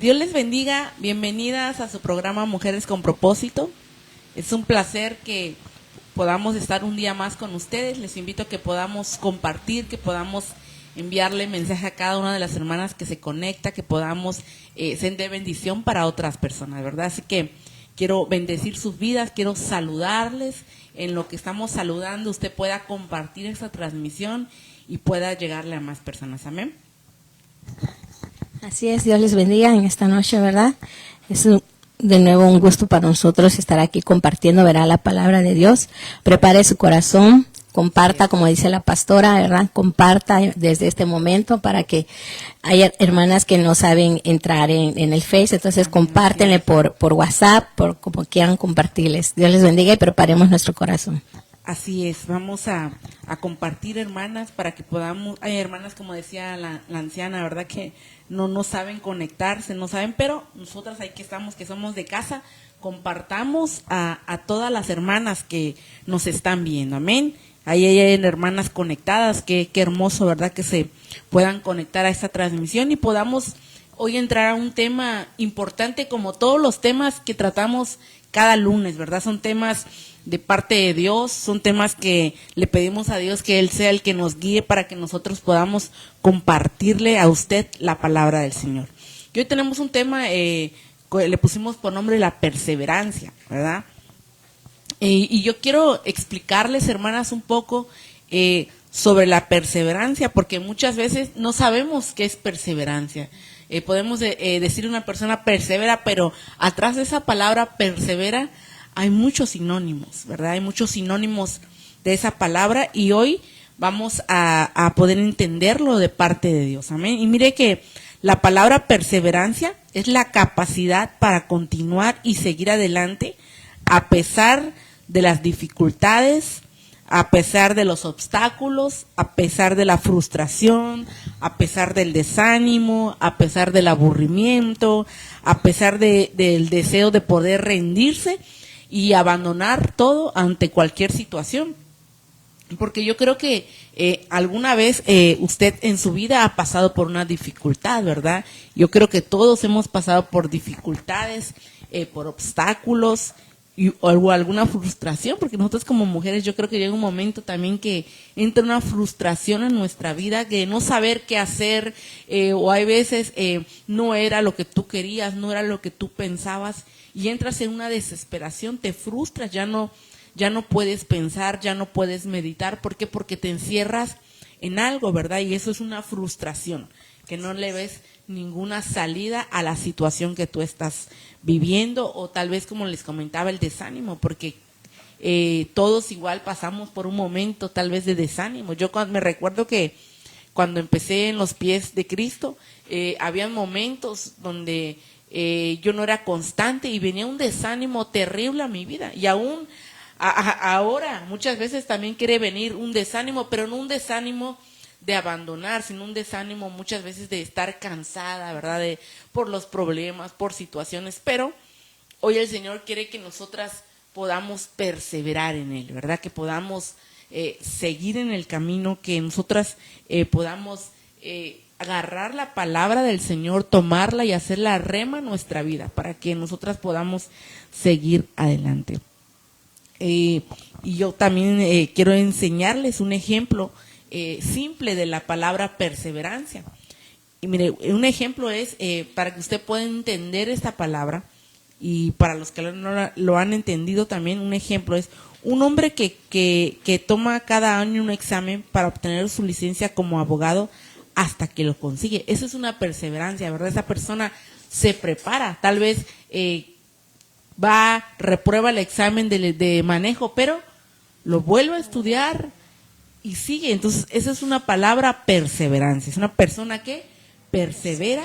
Dios les bendiga, bienvenidas a su programa Mujeres con Propósito. Es un placer que podamos estar un día más con ustedes. Les invito a que podamos compartir, que podamos enviarle mensaje a cada una de las hermanas que se conecta, que podamos ser de bendición para otras personas, ¿verdad? Así que quiero bendecir sus vidas, quiero saludarles. En lo que estamos saludando, usted pueda compartir esta transmisión y pueda llegarle a más personas. Amén. Así es, Dios les bendiga en esta noche, ¿verdad? De nuevo un gusto para nosotros estar aquí compartiendo, ¿verdad?, la palabra de Dios. Prepare su corazón, comparta, como dice la pastora, ¿verdad? Comparta desde este momento para que haya hermanas que no saben entrar en el Face, entonces compártenle por WhatsApp, por como quieran compartirles. Dios les bendiga y preparemos nuestro corazón. Así es, vamos a compartir, hermanas, para que podamos, hay hermanas, como decía la anciana, ¿verdad?, que no saben conectarse, no saben, pero nosotras ahí que estamos, que somos de casa, compartamos a todas las hermanas que nos están viendo, amén. Ahí hay hermanas conectadas, qué hermoso, ¿verdad?, que se puedan conectar a esta transmisión y podamos hoy entrar a un tema importante como todos los temas que tratamos cada lunes, ¿verdad? Son temas de parte de Dios, son temas que le pedimos a Dios que Él sea el que nos guíe para que nosotros podamos compartirle a usted la palabra del Señor. Y hoy tenemos un tema, le pusimos por nombre la perseverancia, ¿verdad? Y yo quiero explicarles, hermanas, un poco sobre la perseverancia, porque muchas veces no sabemos qué es perseverancia. Podemos decir una persona persevera, pero atrás de esa palabra persevera hay muchos sinónimos, ¿verdad? Hay muchos sinónimos de esa palabra y hoy vamos a poder entenderlo de parte de Dios, amén. Y mire que la palabra perseverancia es la capacidad para continuar y seguir adelante a pesar de las dificultades, a pesar de los obstáculos, a pesar de la frustración, a pesar del desánimo, a pesar del aburrimiento, a pesar del deseo de poder rendirse y abandonar todo ante cualquier situación. Porque yo creo que alguna vez usted en su vida ha pasado por una dificultad, ¿verdad? Yo creo que todos hemos pasado por dificultades, por obstáculos, o alguna frustración, porque nosotros como mujeres yo creo que llega un momento también que entra una frustración en nuestra vida de no saber qué hacer, o hay veces no era lo que tú querías, no era lo que tú pensabas y entras en una desesperación, te frustras, ya no puedes pensar, ya no puedes meditar. ¿Por qué? Porque te encierras en algo, ¿verdad? Y eso es una frustración, que no le ves ninguna salida a la situación que tú estás viviendo, o tal vez, como les comentaba, el desánimo, porque todos igual pasamos por un momento tal vez de desánimo. Yo me recuerdo que cuando empecé en los pies de Cristo, había momentos donde yo no era constante y venía un desánimo terrible a mi vida, y aún ahora muchas veces también quiere venir un desánimo, pero no un desánimo de abandonar, sino un desánimo muchas veces de estar cansada, ¿verdad? Por los problemas, por situaciones, pero hoy el Señor quiere que nosotras podamos perseverar en Él, ¿verdad? Que podamos seguir en el camino, que nosotras podamos agarrar la palabra del Señor, tomarla y hacerla rema en nuestra vida, para que nosotras podamos seguir adelante. Y yo también quiero enseñarles un ejemplo simple de la palabra perseverancia. Y mire, un ejemplo es, para que usted pueda entender esta palabra, y para los que no lo han entendido también, un ejemplo es un hombre que toma cada año un examen para obtener su licencia como abogado hasta que lo consigue. Eso es una perseverancia, ¿verdad? Esa persona se prepara, tal vez reprueba el examen de manejo, pero lo vuelve a estudiar y sigue. Entonces, esa es una palabra perseverancia. Es una persona que persevera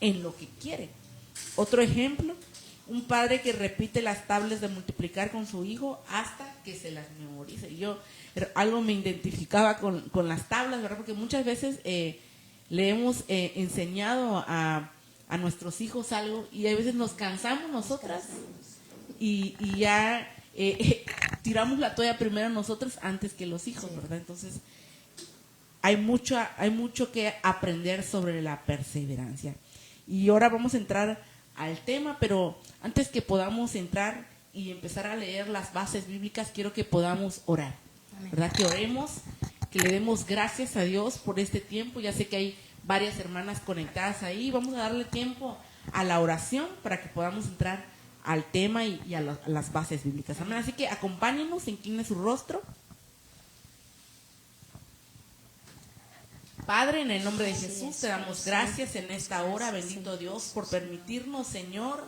en lo que quiere. Otro ejemplo, un padre que repite las tablas de multiplicar con su hijo hasta que se las memorice. Yo algo me identificaba con las tablas, ¿verdad? Porque muchas veces le hemos enseñado a nuestros hijos algo y a veces nos cansamos nosotras y ya tiramos la toalla primero nosotros antes que los hijos, ¿verdad? Entonces hay mucho que aprender sobre la perseverancia. Y ahora vamos a entrar al tema, pero antes que podamos entrar y empezar a leer las bases bíblicas, quiero que podamos orar, ¿verdad? Que oremos, que le demos gracias a Dios por este tiempo. Ya sé que hay varias hermanas conectadas ahí. Vamos a darle tiempo a la oración para que podamos entrar al tema y a las bases bíblicas. Amén. Así que acompáñenos, incline su rostro. Padre, en el nombre de Jesús, te damos gracias en esta hora, bendito Dios, por permitirnos, Señor,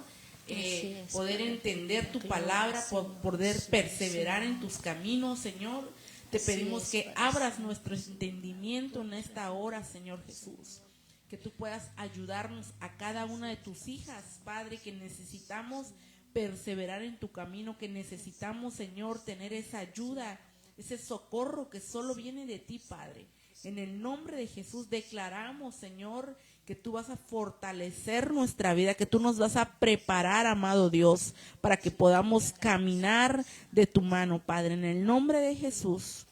poder entender tu palabra, poder perseverar en tus caminos, Señor. Te pedimos que abras nuestro entendimiento en esta hora, Señor Jesús. Que tú puedas ayudarnos a cada una de tus hijas, Padre, que necesitamos perseverar en tu camino, que necesitamos, Señor, tener esa ayuda, ese socorro que solo viene de ti, Padre. En el nombre de Jesús declaramos, Señor, que tú vas a fortalecer nuestra vida, que tú nos vas a preparar, amado Dios, para que podamos caminar de tu mano, Padre. En el nombre de Jesús.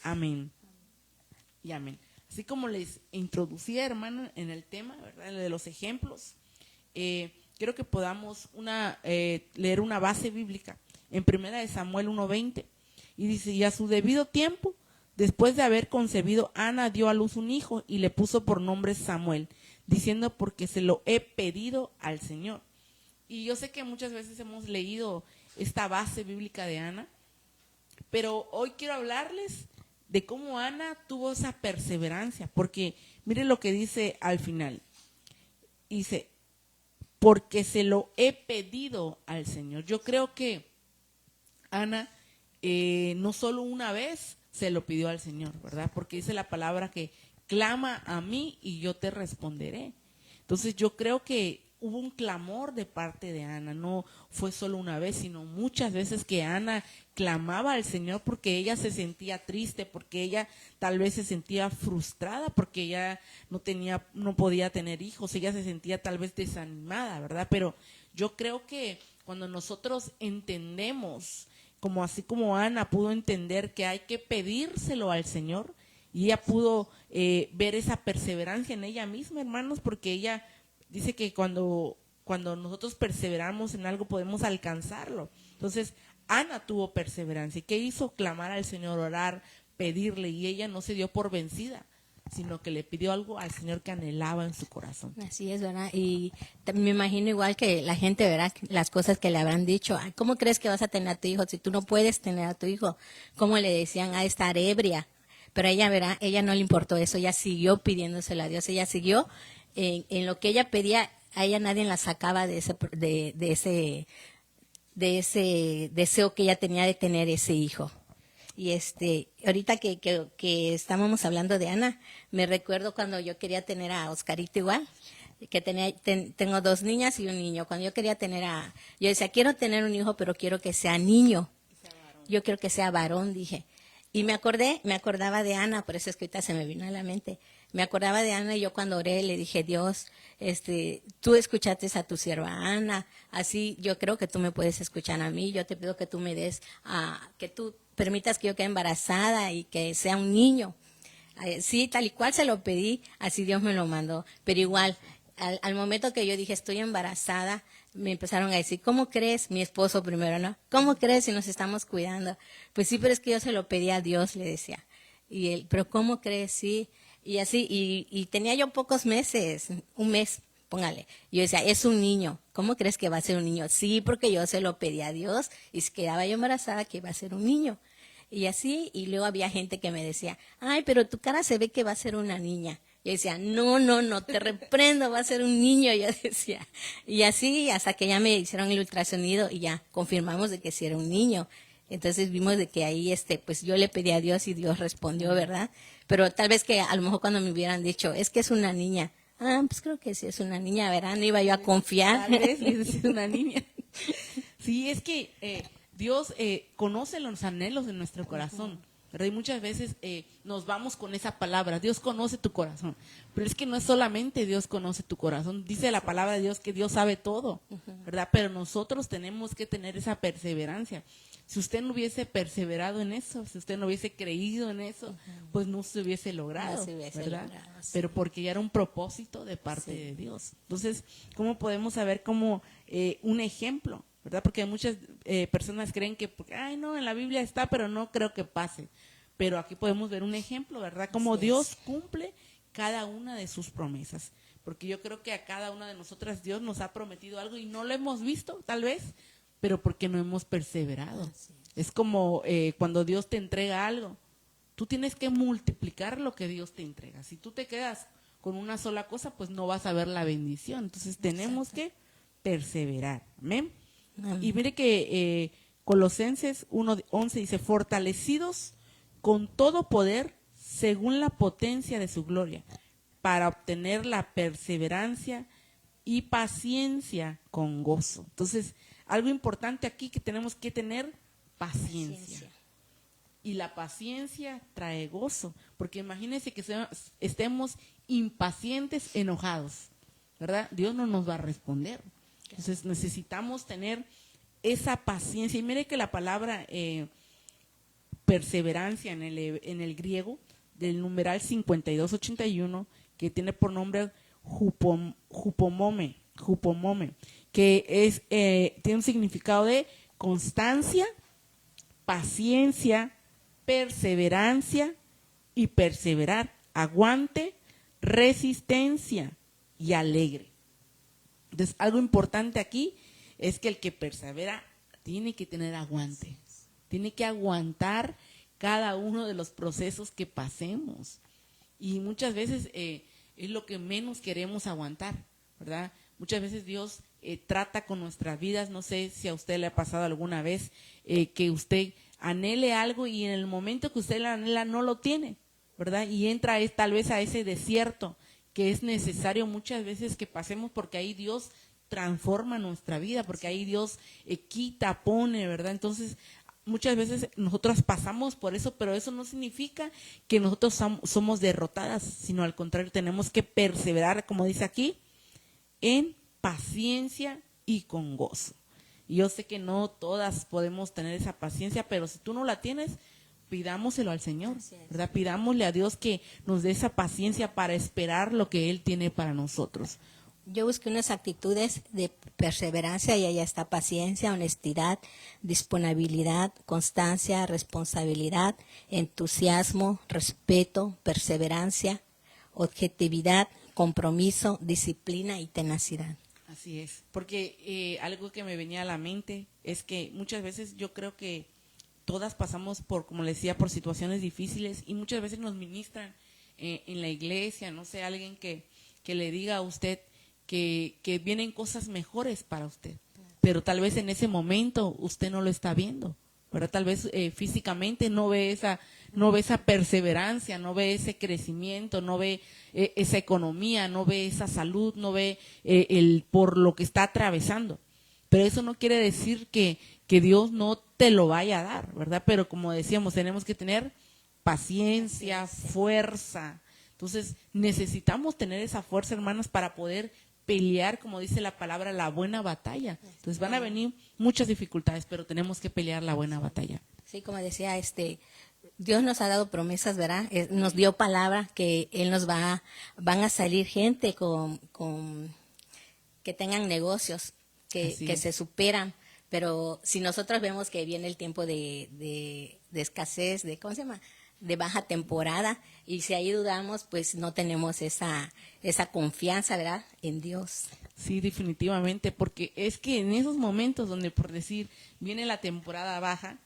Amén. Y amén. Así como les introducía, hermano, en el tema, ¿verdad?, de los ejemplos, quiero que podamos leer una base bíblica en 1 Samuel 1:20. Y dice, y a su debido tiempo, después de haber concebido, Ana dio a luz un hijo y le puso por nombre Samuel, diciendo, porque se lo he pedido al Señor. Y yo sé que muchas veces hemos leído esta base bíblica de Ana, pero hoy quiero hablarles de cómo Ana tuvo esa perseverancia, porque miren lo que dice al final. Dice, porque se lo he pedido al Señor. Yo creo que Ana no solo una vez se lo pidió al Señor, ¿verdad? Porque dice la palabra que clama a mí y yo te responderé. Entonces yo creo que hubo un clamor de parte de Ana, no fue solo una vez, sino muchas veces que Ana clamaba al Señor porque ella se sentía triste, porque ella tal vez se sentía frustrada, porque ella no podía tener hijos, ella se sentía tal vez desanimada, ¿verdad? Pero yo creo que cuando nosotros entendemos, así como Ana pudo entender que hay que pedírselo al Señor, y ella pudo ver esa perseverancia en ella misma, hermanos, porque ella dice que cuando nosotros perseveramos en algo podemos alcanzarlo. Entonces, Ana tuvo perseverancia. ¿Y qué hizo? Clamar al Señor, orar, pedirle, y ella no se dio por vencida, sino que le pidió algo al Señor que anhelaba en su corazón. Así es, ¿verdad? Y me imagino igual que la gente, ¿verdad?, las cosas que le habrán dicho. Ay, ¿cómo crees que vas a tener a tu hijo si tú no puedes tener a tu hijo? ¿Cómo le decían a estar ebria? Pero ella, ¿verdad?, ella no le importó eso, ella siguió pidiéndoselo a Dios, ella siguió en lo que ella pedía. A ella nadie la sacaba de ese deseo que ella tenía de tener ese hijo. Y ahorita que estábamos hablando de Ana, me recuerdo cuando yo quería tener a Oscarito igual, que tengo 2 niñas y un niño. Cuando yo quería yo decía, quiero tener un hijo, pero quiero que sea niño. Yo quiero que sea varón, dije. Y me acordaba de Ana, por eso es que ahorita se me vino a la mente. Me acordaba de Ana y yo cuando oré le dije, Dios, tú escuchaste a tu sierva Ana, así yo creo que tú me puedes escuchar a mí. Yo te pido que tú me des, que tú permitas que yo quede embarazada y que sea un niño. Sí, tal y cual se lo pedí, así Dios me lo mandó. Pero igual, al momento que yo dije estoy embarazada, me empezaron a decir, ¿cómo crees? Mi esposo primero, ¿no? ¿Cómo crees si nos estamos cuidando? Pues sí, pero es que yo se lo pedí a Dios, le decía. Y él, ¿pero cómo crees? Sí. Y así, y tenía yo pocos meses, un mes, póngale. Yo decía, es un niño. ¿Cómo crees que va a ser un niño? Sí, porque yo se lo pedí a Dios y si quedaba yo embarazada que iba a ser un niño. Y así, y luego había gente que me decía, ay, pero tu cara se ve que va a ser una niña. Yo decía, no, te reprendo, va a ser un niño, yo decía. Y así, hasta que ya me hicieron el ultrasonido y ya confirmamos de que sí era un niño. Entonces vimos de que ahí, pues yo le pedí a Dios y Dios respondió, ¿verdad? Pero tal vez que a lo mejor cuando me hubieran dicho, es que es una niña. Pues creo que sí es una niña, ¿verdad? No iba yo a confiar. Tal vez es una niña. Sí, es que Dios conoce los anhelos de nuestro corazón. ¿verdad? Y muchas veces nos vamos con esa palabra, Dios conoce tu corazón, pero es que no es solamente Dios conoce tu corazón, dice la palabra de Dios que Dios sabe todo, ¿verdad? Pero nosotros tenemos que tener esa perseverancia. Si usted no hubiese perseverado en eso, si usted no hubiese creído en eso, pues no se hubiese logrado, No se hubiese ¿verdad? logrado, sí. Pero porque ya era un propósito de parte de Dios. Entonces, ¿cómo podemos saber como un ejemplo, ¿verdad? Porque muchas personas creen que, ay, no, en la Biblia está, pero no creo que pase. Pero aquí podemos ver un ejemplo, ¿verdad? Cómo Dios cumple cada una de sus promesas. Porque yo creo que a cada una de nosotras Dios nos ha prometido algo y no lo hemos visto, tal vez, pero porque no hemos perseverado. Es como cuando Dios te entrega algo, tú tienes que multiplicar lo que Dios te entrega. Si tú te quedas con una sola cosa, pues no vas a ver la bendición. Entonces tenemos que perseverar. Amén. Y mire que Colosenses 1:11 dice, fortalecidos con todo poder según la potencia de su gloria, para obtener la perseverancia y paciencia con gozo. Entonces, algo importante aquí que tenemos que tener paciencia. Y la paciencia trae gozo, porque imagínense que estemos impacientes, enojados, ¿verdad? Dios no nos va a responder. Entonces necesitamos tener esa paciencia. Y mire que la palabra perseverancia en el griego, del numeral 5281, que tiene por nombre jupomome, que tiene un significado de constancia, paciencia, perseverancia y perseverar, aguante, resistencia y alegre. Entonces, algo importante aquí es que el que persevera tiene que tener aguante, tiene que aguantar cada uno de los procesos que pasemos. Y muchas veces es lo que menos queremos aguantar, ¿verdad? Muchas veces Dios trata con nuestras vidas. No sé si a usted le ha pasado alguna vez que usted anhele algo y en el momento que usted la anhela no lo tiene, ¿verdad? Y entra tal vez a ese desierto que es necesario muchas veces que pasemos, porque ahí Dios transforma nuestra vida, porque ahí Dios quita, pone, ¿verdad? Entonces, muchas veces nosotros pasamos por eso, pero eso no significa que nosotros somos derrotadas, sino al contrario, tenemos que perseverar, como dice aquí, en paciencia y con gozo. Y yo sé que no todas podemos tener esa paciencia, pero si tú no la tienes, pidámoselo al Señor, ¿verdad? Pidámosle a Dios que nos dé esa paciencia para esperar lo que Él tiene para nosotros. Yo busqué unas actitudes de perseverancia y allá está paciencia, honestidad, disponibilidad, constancia, responsabilidad, entusiasmo, respeto, perseverancia, objetividad, compromiso, disciplina y tenacidad. Así es, porque algo que me venía a la mente es que muchas veces yo creo que todas pasamos por, como le decía, por situaciones difíciles y muchas veces nos ministran en la iglesia, no sé, alguien que le diga a usted que vienen cosas mejores para usted, pero tal vez en ese momento usted no lo está viendo, ¿verdad? Tal vez físicamente no ve esa perseverancia, no ve ese crecimiento, no ve esa economía, no ve esa salud, no ve por lo que está atravesando. Pero eso no quiere decir que Dios no te lo vaya a dar, ¿verdad? Pero como decíamos, tenemos que tener paciencia, fuerza. Entonces necesitamos tener esa fuerza, hermanas, para poder pelear, como dice la palabra, la buena batalla. Entonces van a venir muchas dificultades, pero tenemos que pelear la buena batalla. Sí, como decía, Dios nos ha dado promesas, ¿verdad? Nos dio palabra que Él van a salir gente con que tengan negocios, que se superan. Pero si nosotros vemos que viene el tiempo de escasez, ¿cómo se llama? De baja temporada, y si ahí dudamos, pues no tenemos esa confianza, ¿verdad?, en Dios. Sí, definitivamente, porque es que en esos momentos donde, por decir, viene la temporada baja,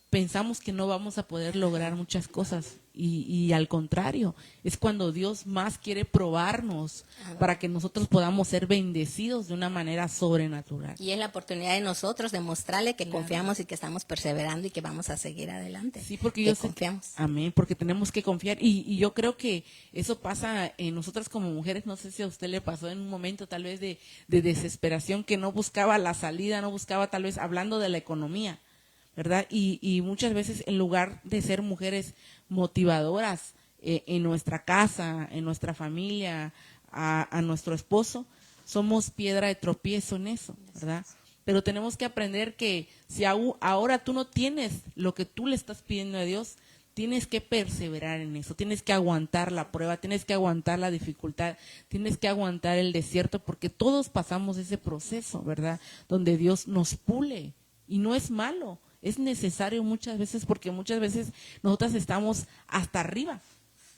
pensamos que no vamos a poder lograr muchas cosas y al contrario, es cuando Dios más quiere probarnos para que nosotros podamos ser bendecidos de una manera sobrenatural. Y es la oportunidad de nosotros de mostrarle que confiamos y que estamos perseverando y que vamos a seguir adelante. Sí, porque confiamos. Amén, porque tenemos que confiar y yo creo que eso pasa en nosotras como mujeres. No sé si a usted le pasó en un momento tal vez de desesperación, que no buscaba la salida, no buscaba tal vez, hablando de la economía, ¿verdad? Y muchas veces en lugar de ser mujeres motivadoras en nuestra casa, en nuestra familia, a nuestro esposo, somos piedra de tropiezo en eso, ¿verdad? Pero tenemos que aprender que si ahora tú no tienes lo que tú le estás pidiendo a Dios, tienes que perseverar en eso, tienes que aguantar la prueba, tienes que aguantar la dificultad, tienes que aguantar el desierto, porque todos pasamos ese proceso, ¿verdad? Donde Dios nos pule, y no es malo, es necesario muchas veces, porque muchas veces nosotras estamos hasta arriba,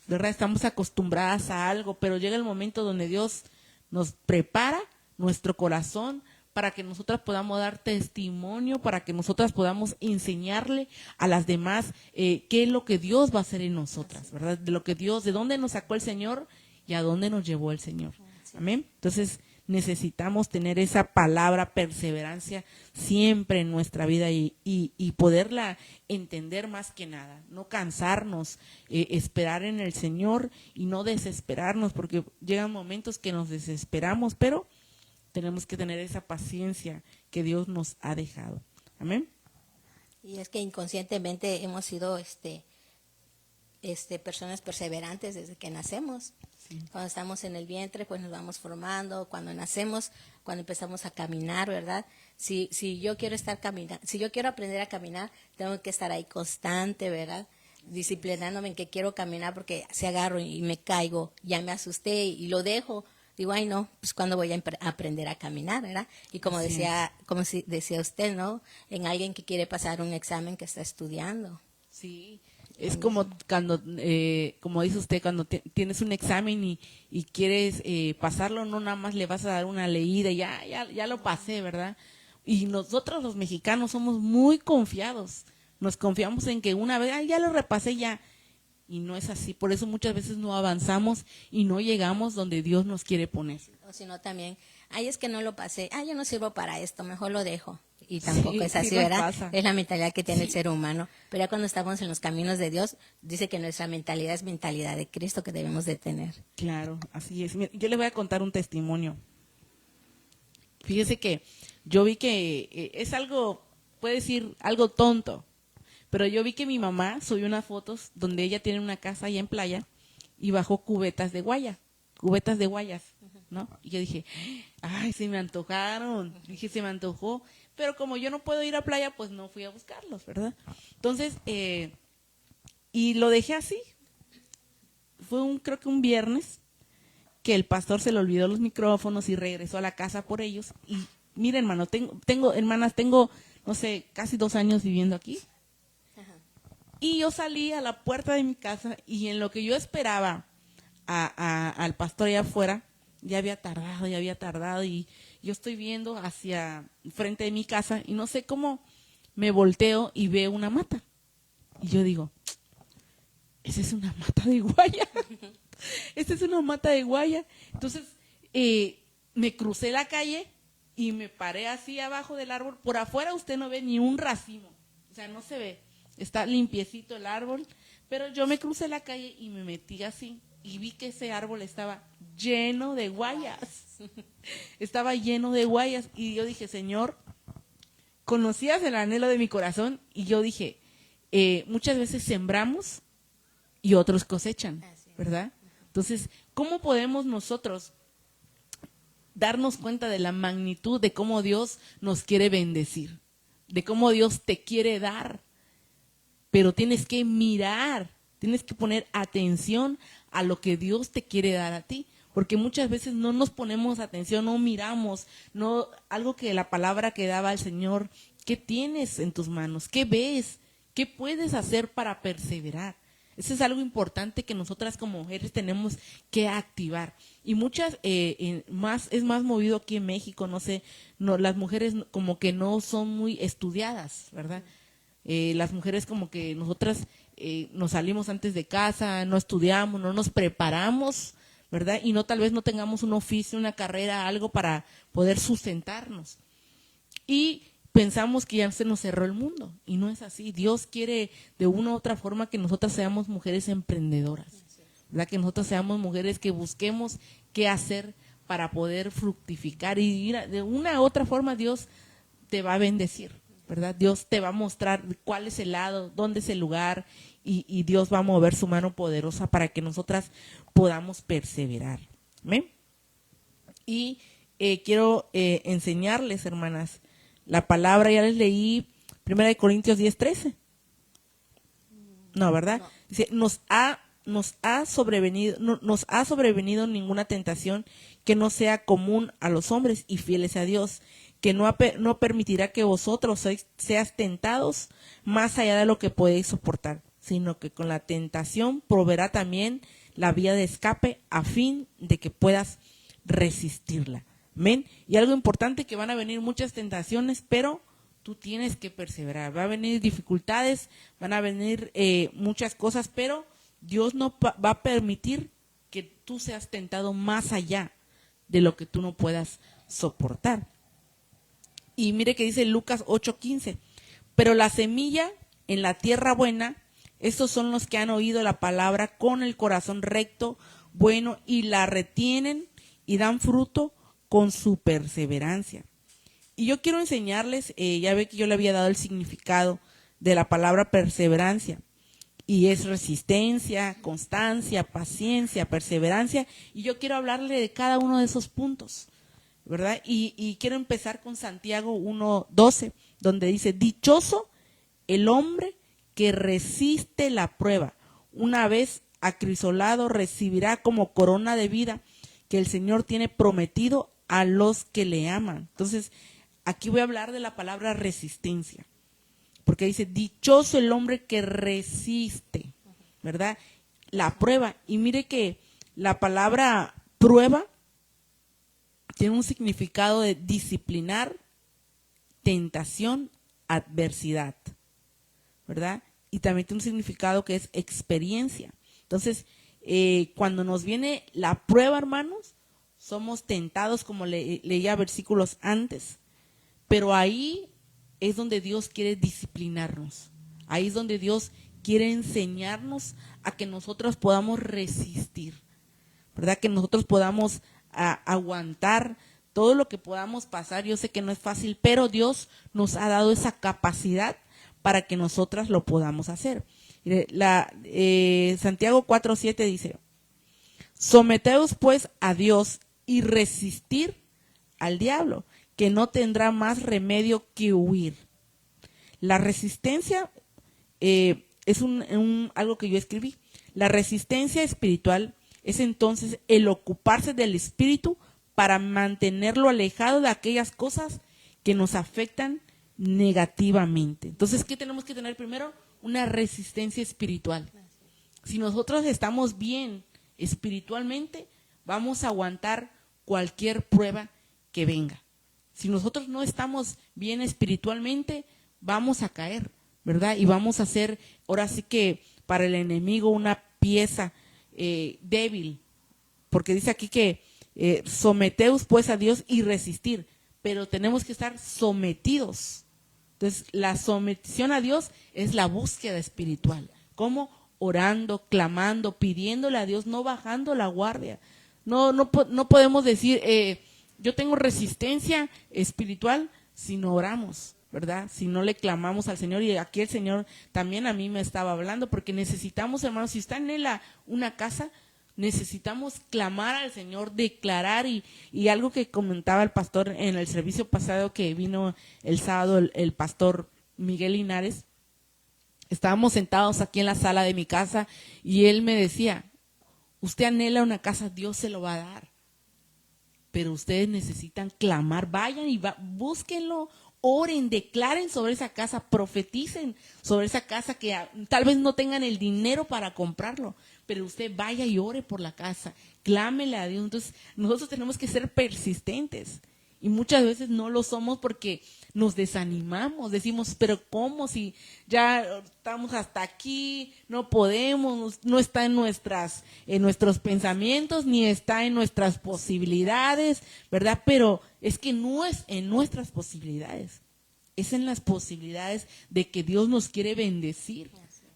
¿verdad? Estamos acostumbradas a algo, pero llega el momento donde Dios nos prepara nuestro corazón para que nosotras podamos dar testimonio, para que nosotras podamos enseñarle a las demás qué es lo que Dios va a hacer en nosotras, ¿verdad? De lo que Dios, de dónde nos sacó el Señor y a dónde nos llevó el Señor. Amén. Entonces necesitamos tener esa palabra perseverancia siempre en nuestra vida y poderla entender más que nada, no cansarnos, esperar en el Señor y no desesperarnos, porque llegan momentos que nos desesperamos, pero tenemos que tener esa paciencia que Dios nos ha dejado. Amén. Y es que inconscientemente hemos sido personas perseverantes desde que nacemos. Sí. Cuando estamos en el vientre, pues nos vamos formando. Cuando nacemos, cuando empezamos a caminar, ¿verdad? Si yo quiero si yo quiero aprender a caminar, tengo que estar ahí constante, ¿verdad? Disciplinándome en que quiero caminar, porque si agarro y me caigo, ya me asusté y lo dejo. Digo, ay no, pues cuando voy a aprender a caminar, ¿verdad? Y como decía usted, ¿no? En alguien que quiere pasar un examen que está estudiando. Sí, es como cuando, como dice usted, cuando tienes un examen y quieres pasarlo, no nada más le vas a dar una leída, ya lo pasé, ¿verdad? Y nosotros los mexicanos somos muy confiados, nos confiamos en que una vez, ya lo repasé ya. Y no es así, por eso muchas veces no avanzamos y no llegamos donde Dios nos quiere poner. O si no también, es que no lo pasé, yo no sirvo para esto, mejor lo dejo. Y tampoco es así, ¿verdad? Pasa. Es la mentalidad que tiene el ser humano. Pero ya cuando estamos en los caminos de Dios, dice que nuestra mentalidad es mentalidad de Cristo que debemos de tener. Claro, así es. Mira, yo les voy a contar un testimonio. Fíjese que yo vi que es algo, puede decir, algo tonto. Pero yo vi que mi mamá subió unas fotos donde ella tiene una casa allá en playa y bajó cubetas de guayas, ¿no? Y yo dije, ay, se me antojaron. Dije, se me antojó. Pero como yo no puedo ir a playa, pues no fui a buscarlos, ¿verdad? Entonces, y lo dejé así. Fue creo que un viernes que el pastor se le olvidó los micrófonos y regresó a la casa por ellos. Y mira, hermano, tengo, no sé, casi 2 años viviendo aquí. Y yo salí a la puerta de mi casa y en lo que yo esperaba al pastor allá afuera, ya había tardado y yo estoy viendo hacia frente de mi casa y no sé cómo me volteo y veo una mata. Y yo digo, esa es una mata de guaya. Esa es una mata de guaya. Entonces me crucé la calle y me paré así abajo del árbol. Por afuera usted no ve ni un racimo, o sea, no se ve. Está limpiecito el árbol, pero yo me crucé la calle y me metí así y vi que ese árbol estaba lleno de guayas. Estaba lleno de guayas y yo dije, Señor, conocías el anhelo de mi corazón y yo dije, muchas veces sembramos y otros cosechan, ¿verdad? Entonces, ¿cómo podemos nosotros darnos cuenta de la magnitud de cómo Dios nos quiere bendecir, de cómo Dios te quiere dar? Pero tienes que mirar, tienes que poner atención a lo que Dios te quiere dar a ti, porque muchas veces no nos ponemos atención, no miramos, algo que la palabra que daba al Señor, ¿qué tienes en tus manos? ¿Qué ves? ¿Qué puedes hacer para perseverar? Eso es algo importante que nosotras como mujeres tenemos que activar. Y muchas, es más movido aquí en México, no sé, las mujeres como que no son muy estudiadas, ¿verdad? Las mujeres como que nosotras nos salimos antes de casa, no estudiamos, no nos preparamos, ¿verdad? Y tal vez no tengamos un oficio, una carrera, algo para poder sustentarnos. Y pensamos que ya se nos cerró el mundo, y no es así. Dios quiere de una u otra forma que nosotras seamos mujeres emprendedoras, ¿verdad? Que nosotras seamos mujeres que busquemos qué hacer para poder fructificar, y de una u otra forma Dios te va a bendecir. ¿verdad? Dios te va a mostrar cuál es el lado, dónde es el lugar, y Dios va a mover su mano poderosa para que nosotras podamos perseverar. ¿Amén? Y quiero enseñarles, hermanas, la palabra. Ya les leí 1 Corintios 10:13. No, ¿verdad? No. Dice, nos ha sobrevenido ninguna tentación que no sea común a los hombres, y fieles a Dios, que no permitirá que vosotros seas tentados más allá de lo que podéis soportar, sino que con la tentación proveerá también la vía de escape a fin de que puedas resistirla. Amén. Y algo importante, que van a venir muchas tentaciones, pero tú tienes que perseverar. Va a venir dificultades, van a venir muchas cosas, pero Dios no va a permitir que tú seas tentado más allá de lo que tú no puedas soportar. Y mire que dice Lucas 8:15, pero la semilla en la tierra buena, estos son los que han oído la palabra con el corazón recto, bueno, y la retienen y dan fruto con su perseverancia. Y yo quiero enseñarles, ya ve que yo le había dado el significado de la palabra perseverancia, y es resistencia, constancia, paciencia, perseverancia, y yo quiero hablarle de cada uno de esos puntos, ¿verdad? Y quiero empezar con Santiago 1:12, donde dice, dichoso el hombre que resiste la prueba, una vez acrisolado recibirá como corona de vida que el Señor tiene prometido a los que le aman. Entonces, aquí voy a hablar de la palabra resistencia, porque dice, dichoso el hombre que resiste, ¿verdad? La prueba. Y mire que la palabra prueba tiene un significado de disciplinar, tentación, adversidad, ¿verdad? Y también tiene un significado que es experiencia. Entonces, cuando nos viene la prueba, hermanos, somos tentados, como leía versículos antes, pero ahí es donde Dios quiere disciplinarnos. Ahí es donde Dios quiere enseñarnos a que nosotros podamos resistir, ¿verdad? Que nosotros podamos aguantar todo lo que podamos pasar. Yo sé que no es fácil, pero Dios nos ha dado esa capacidad para que nosotras lo podamos hacer. Santiago 4:7 dice, someteos pues a Dios y resistir al diablo, que no tendrá más remedio que huir. La resistencia es algo que yo escribí. La resistencia espiritual es entonces el ocuparse del espíritu para mantenerlo alejado de aquellas cosas que nos afectan negativamente. Entonces, ¿qué tenemos que tener primero? Una resistencia espiritual. Si nosotros estamos bien espiritualmente, vamos a aguantar cualquier prueba que venga. Si nosotros no estamos bien espiritualmente, vamos a caer, ¿verdad? Y vamos a ser, ahora sí que para el enemigo, una pieza débil, porque dice aquí que someteos pues a Dios y resistir, pero tenemos que estar sometidos. Entonces, la sometición a Dios es la búsqueda espiritual. ¿Cómo? Orando, clamando, pidiéndole a Dios, no bajando la guardia. No podemos decir, yo tengo resistencia espiritual si no oramos, ¿verdad? Si no le clamamos al Señor. Y aquí el Señor también a mí me estaba hablando, porque necesitamos, hermanos, si está en una casa, necesitamos clamar al Señor, declarar, y algo que comentaba el pastor en el servicio pasado que vino el sábado, el pastor Miguel Linares. Estábamos sentados aquí en la sala de mi casa y él me decía, usted anhela una casa, Dios se lo va a dar, pero ustedes necesitan clamar, vayan y búsquenlo, oren, declaren sobre esa casa, profeticen sobre esa casa, que tal vez no tengan el dinero para comprarlo, pero usted vaya y ore por la casa, clámele a Dios. Entonces, nosotros tenemos que ser persistentes, y muchas veces no lo somos porque nos desanimamos, decimos, pero ¿cómo? Si ya estamos hasta aquí, no podemos, no está en nuestros pensamientos, ni está en nuestras posibilidades, ¿verdad? Pero es que no es en nuestras posibilidades, es en las posibilidades de que Dios nos quiere bendecir.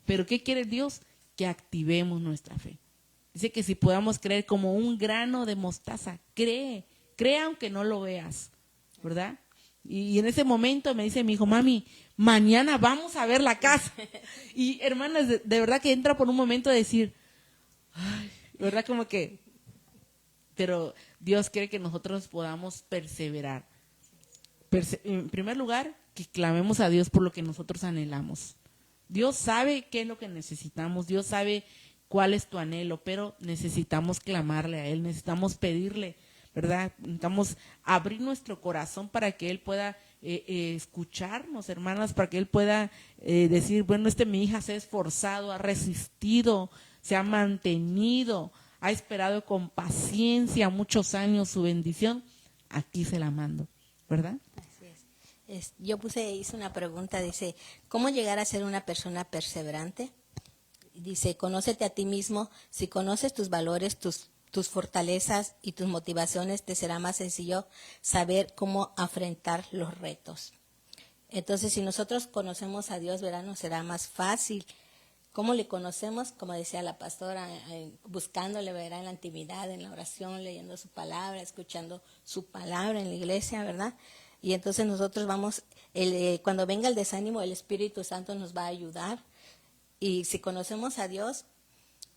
Pero ¿qué quiere Dios? Que activemos nuestra fe. Dice que si podamos creer como un grano de mostaza, cree aunque no lo veas, ¿verdad? Y en ese momento me dice mi hijo, mami, mañana vamos a ver la casa. Y hermanas, de verdad que entra por un momento de decir, ay, ¿verdad? Como que, pero Dios quiere que nosotros podamos perseverar. En primer lugar, que clamemos a Dios por lo que nosotros anhelamos. Dios sabe qué es lo que necesitamos, Dios sabe cuál es tu anhelo, pero necesitamos clamarle a Él, necesitamos pedirle, ¿verdad? Necesitamos abrir nuestro corazón para que Él pueda escucharnos, hermanas, para que Él pueda decir, bueno, mi hija se ha esforzado, ha resistido, se ha mantenido, ha esperado con paciencia muchos años su bendición, aquí se la mando, ¿verdad? Así es. Hice una pregunta, dice, ¿cómo llegar a ser una persona perseverante? Dice, conócete a ti mismo. Si conoces tus valores, tus fortalezas y tus motivaciones, te será más sencillo saber cómo afrontar los retos. Entonces, si nosotros conocemos a Dios, ¿verdad? Nos será más fácil. ¿Cómo le conocemos? Como decía la pastora, buscándole, ¿verdad? En la intimidad, en la oración, leyendo su palabra, escuchando su palabra en la iglesia, ¿verdad? Y entonces nosotros cuando venga el desánimo, el Espíritu Santo nos va a ayudar. Y si conocemos a Dios,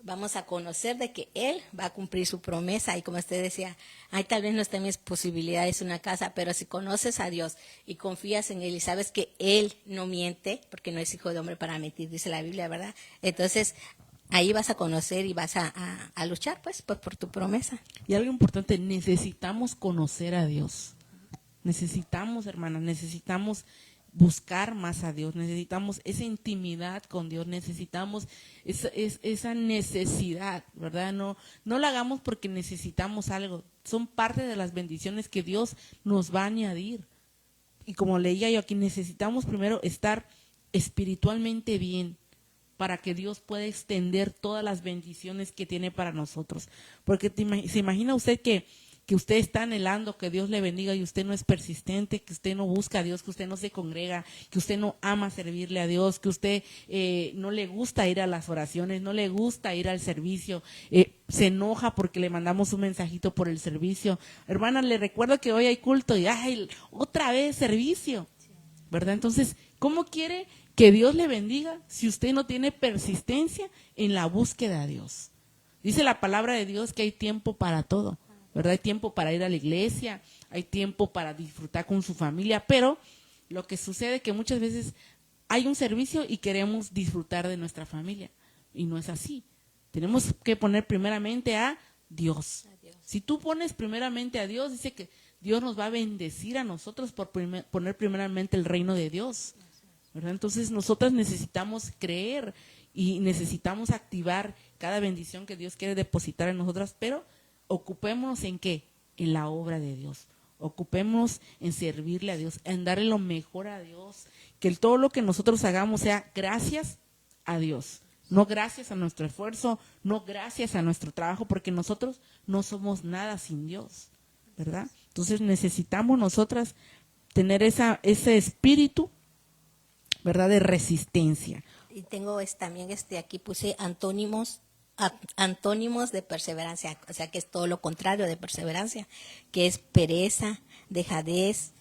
vamos a conocer de que Él va a cumplir su promesa. Y como usted decía, tal vez no esté en mis posibilidades una casa, pero si conoces a Dios y confías en Él y sabes que Él no miente, porque no es hijo de hombre para mentir, dice la Biblia, ¿verdad? Entonces, ahí vas a conocer y vas a luchar, pues, por tu promesa. Y algo importante, necesitamos conocer a Dios. Necesitamos, hermanas, necesitamos buscar más a Dios, necesitamos esa intimidad con Dios, necesitamos esa necesidad, ¿verdad? No la hagamos porque necesitamos algo, son parte de las bendiciones que Dios nos va a añadir. Y como leía yo aquí, necesitamos primero estar espiritualmente bien para que Dios pueda extender todas las bendiciones que tiene para nosotros. Porque se imagina usted que usted está anhelando que Dios le bendiga y usted no es persistente, que usted no busca a Dios, que usted no se congrega, que usted no ama servirle a Dios, que usted no le gusta ir a las oraciones, no le gusta ir al servicio, se enoja porque le mandamos un mensajito por el servicio. Hermana, le recuerdo que hoy hay culto y otra vez servicio, ¿verdad? Entonces, ¿cómo quiere que Dios le bendiga si usted no tiene persistencia en la búsqueda de Dios? Dice la palabra de Dios que hay tiempo para todo, ¿verdad? Hay tiempo para ir a la iglesia, hay tiempo para disfrutar con su familia, pero lo que sucede es que muchas veces hay un servicio y queremos disfrutar de nuestra familia, y no es así. Tenemos que poner primeramente a Dios. Si tú pones primeramente a Dios, dice que Dios nos va a bendecir a nosotros por poner primeramente el reino de Dios, ¿verdad? Entonces nosotras necesitamos creer y necesitamos activar cada bendición que Dios quiere depositar en nosotras, pero ocupémonos en ¿qué? En la obra de Dios. Ocupémonos en servirle a Dios, en darle lo mejor a Dios, que todo lo que nosotros hagamos sea gracias a Dios, no gracias a nuestro esfuerzo, no gracias a nuestro trabajo, porque nosotros no somos nada sin Dios, ¿verdad? Entonces necesitamos nosotras tener ese espíritu, ¿verdad? De resistencia. Y tengo también aquí puse antónimos de perseverancia, o sea que es todo lo contrario de perseverancia, que es pereza, dejadez,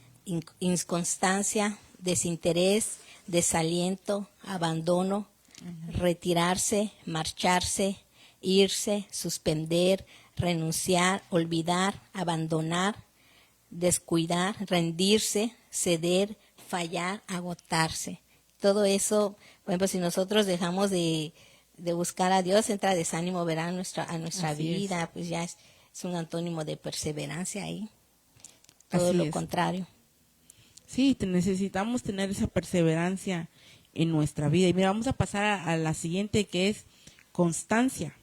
inconstancia, desinterés, desaliento, abandono, retirarse, marcharse, irse, suspender, renunciar, olvidar, abandonar, descuidar, rendirse, ceder, fallar, agotarse. Todo eso, por ejemplo, si nosotros dejamos de buscar a Dios, entra desánimo, verá, a nuestra vida, pues ya es un antónimo de perseverancia ahí. Todo Así lo es. contrario. Sí, necesitamos tener esa perseverancia en nuestra vida. Y mira, vamos a pasar a la siguiente, que es constancia,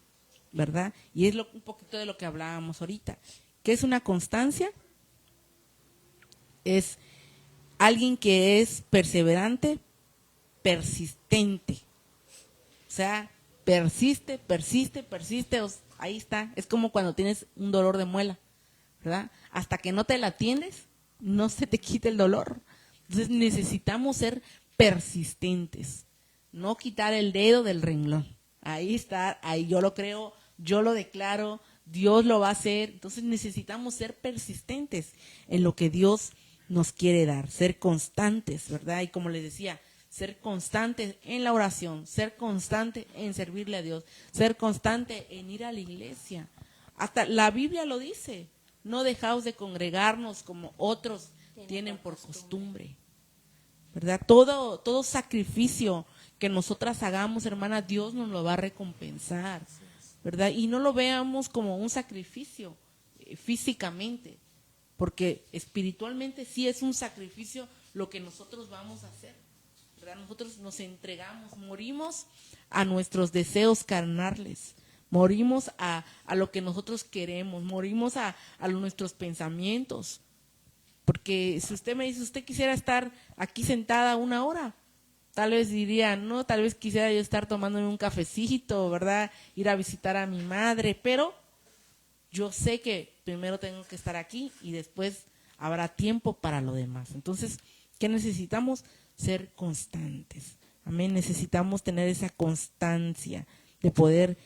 ¿verdad? Y es un poquito de lo que hablábamos ahorita. ¿Qué es una constancia? Es alguien que es perseverante, persistente. O sea, persiste, ahí está. Es como cuando tienes un dolor de muela, ¿verdad? Hasta que no te la atiendes, no se te quita el dolor. Entonces necesitamos ser persistentes, no quitar el dedo del renglón. Ahí está, ahí yo lo creo, yo lo declaro, Dios lo va a hacer. Entonces necesitamos ser persistentes en lo que Dios nos quiere dar, ser constantes, ¿verdad? Y como les decía, ser constantes en la oración, ser constante en servirle a Dios, ser constante en ir a la iglesia. Hasta la Biblia lo dice, no dejaos de congregarnos como otros tienen por costumbre, ¿verdad? Todo sacrificio que nosotras hagamos, hermana, Dios nos lo va a recompensar, ¿verdad? Y no lo veamos como un sacrificio físicamente, porque espiritualmente sí es un sacrificio lo que nosotros vamos a hacer, ¿verdad? Nosotros nos entregamos, morimos a nuestros deseos carnales, morimos a lo que nosotros queremos, morimos a nuestros pensamientos. Porque si usted me dice, usted quisiera estar aquí sentada 1 hora, tal vez diría, no, tal vez quisiera yo estar tomándome un cafecito, ¿verdad? Ir a visitar a mi madre, pero yo sé que primero tengo que estar aquí y después habrá tiempo para lo demás. Entonces, ¿qué necesitamos? Ser constantes. Amén. Necesitamos tener esa constancia de poder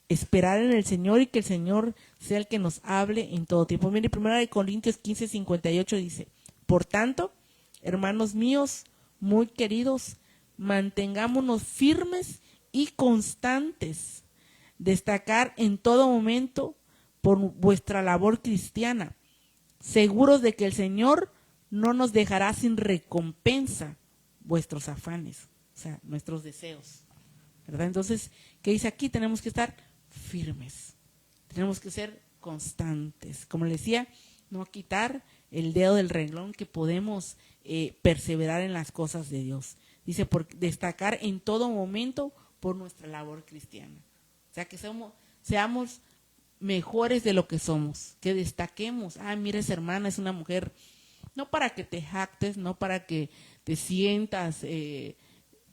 esperar en el Señor y que el Señor sea el que nos hable en todo tiempo. Mire, 1 Corintios 15:58 dice, por tanto, hermanos míos, muy queridos, mantengámonos firmes y constantes, destacar en todo momento por vuestra labor cristiana, seguros de que el Señor no nos dejará sin recompensa vuestros afanes, o sea, nuestros deseos, ¿verdad? Entonces, ¿qué dice aquí? Tenemos que estar firmes, tenemos que ser constantes, como le decía, no quitar el dedo del renglón, que podemos perseverar en las cosas de Dios. Dice, por destacar en todo momento por nuestra labor cristiana. O sea, que seamos mejores de lo que somos, que destaquemos. Ah, mira, esa hermana es una mujer, no para que te jactes, no para que te sientas